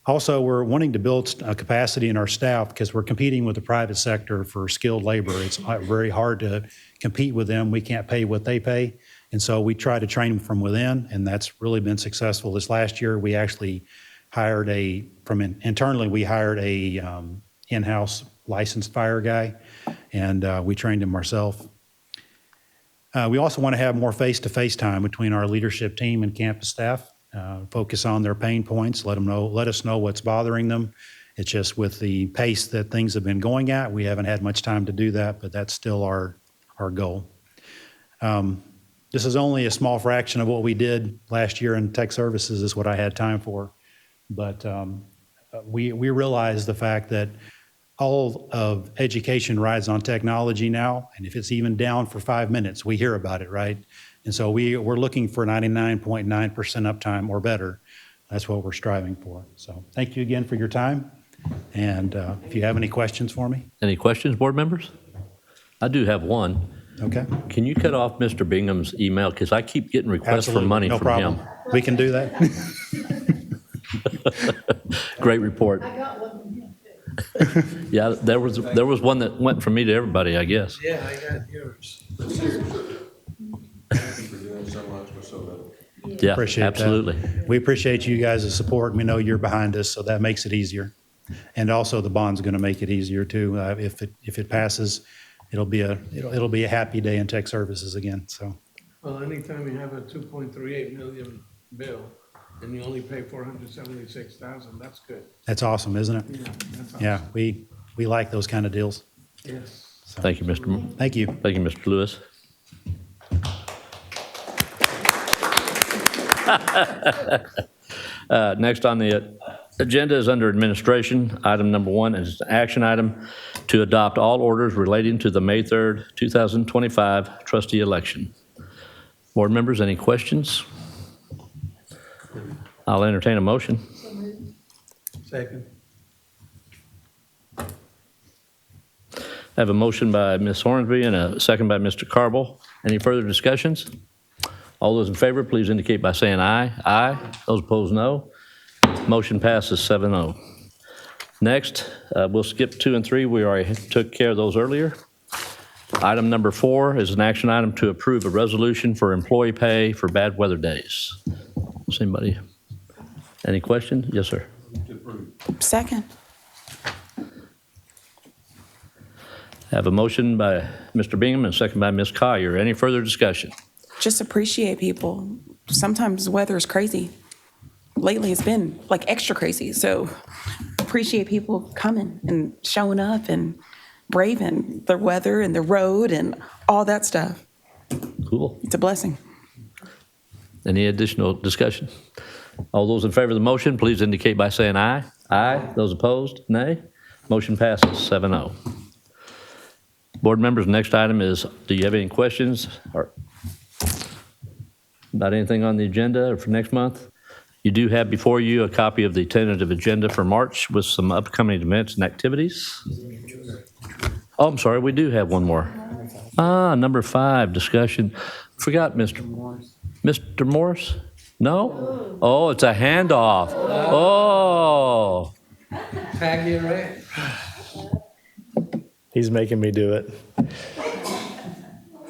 Also, we're wanting to build capacity in our staff because we're competing with the private sector for skilled labor. It's very hard to compete with them. We can't pay what they pay. And so we try to train them from within, and that's really been successful. This last year, we actually hired internally, we hired a in-house licensed fire guy, and we trained him ourselves. We also want to have more face-to-face time between our leadership team and campus staff, focus on their pain points, let us know what's bothering them. It's just with the pace that things have been going at, we haven't had much time to do that, but that's still our goal. This is only a small fraction of what we did last year in tech services is what I had time for. But we realize the fact that all of education rides on technology now, and if it's even down for 5 minutes, we hear about it, right? And so we're looking for 99.9% uptime or better. That's what we're striving for. So thank you again for your time. And if you have any questions for me. Any questions, board members? I do have one. Okay. Can you cut off Mr. Bingham's email? Because I keep getting requests for money no from problem. him. We can do that. Great report. I got one from him, too. Yeah, there was one that went from me to everybody, I guess. Yeah, I got yours. Yeah, Appreciate absolutely. that. We appreciate you guys' support. We know you're behind us, so that makes it easier. And also the bond's going to make it easier too. If it passes, it'll be a happy day in tech services again. So. Well, anytime you have a 2.38 million bill and you only pay 476,000, that's good. That's awesome, isn't it? Yeah, that's awesome. Yeah, we like those kind of deals. Yes. So. Thank you, Mr. Thank you. Thank you, Mr. Lewis. Next on the agenda is under administration. Item number 1 is an action item to adopt all orders relating to the May 3rd, 2025 trustee election. Board members, any questions? I'll entertain a motion. Second. I have a motion by Ms. Hornsby and a second by Mr. Carble. Any further discussions? All those in favor, please indicate by saying aye. Aye. Those opposed, no. Motion passes 7-0. Next, we'll skip 2 and 3. We already took care of those earlier. Item number 4 is an action item to approve a resolution for employee pay for bad weather days. Does anybody, any questions? Yes, sir. Second. I have a motion by Mr. Bingham and a second by Ms. Collier. Any further discussion? Just appreciate people. Sometimes weather is crazy. Lately, it's been like extra crazy. So appreciate people coming and showing up and braving the weather and the road and all that stuff. Cool. It's a blessing. Any additional discussion? All those in favor of the motion, please indicate by saying aye. Aye. Those opposed, nay. Motion passes 7-0. Board members, next item is, do you have any questions or about anything on the agenda or for next month? You do have before you a copy of the tentative agenda for March with some upcoming events and activities. Oh, I'm sorry, we do have one more. Number 5, discussion. Forgot Mr. Morris? No? Oh, it's a handoff. Oh. Tag you right. He's making me do it.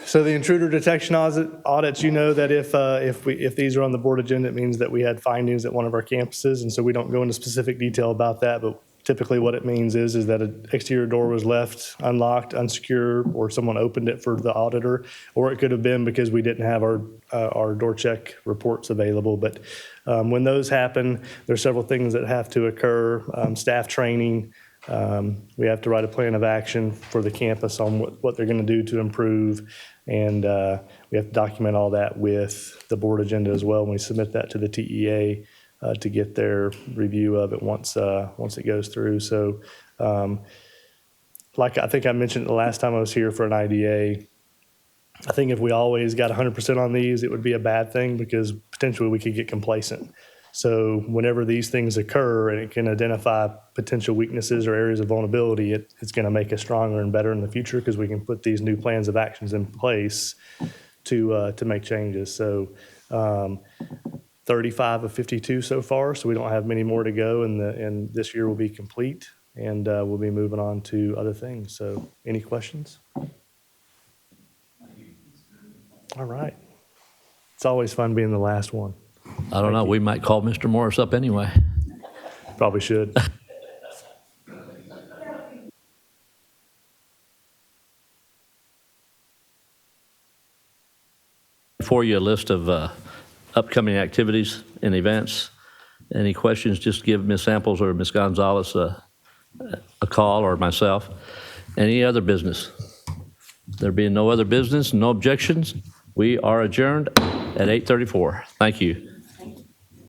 So the intruder detection audits, you know that if these are on the board agenda, it means that we had findings at one of our campuses, and so we don't go into specific detail about that, but typically what it means is that an exterior door was left unlocked, unsecure, or someone opened it for the auditor, or it could have been because we didn't have our door check reports available. But when those happen, there's several things that have to occur. Staff training, we have to write a plan of action for the campus on what they're going to do to improve, and we have to document all that with the board agenda as well, and we submit that to the TEA to get their review of it once it goes through. So like I think I mentioned the last time I was here for an IDA, I think if we always got 100% on these, it would be a bad thing because potentially we could get complacent. So whenever these things occur and it can identify potential weaknesses or areas of vulnerability, it's going to make us stronger and better in the future because we can put these new plans of actions in place to make changes. So 35 of 52 so far, so we don't have many more to go, and this year will be complete, and we'll be moving on to other things. So any questions? All right. It's always fun being the last one. I don't know, we might call Mr. Morris up anyway. Probably should. For you a list of upcoming activities and events. Any questions, just give Ms. Samples or Ms. Gonzalez a call, or myself. Any other business? There being no other business, no objections, we are adjourned at 8:34. Thank you.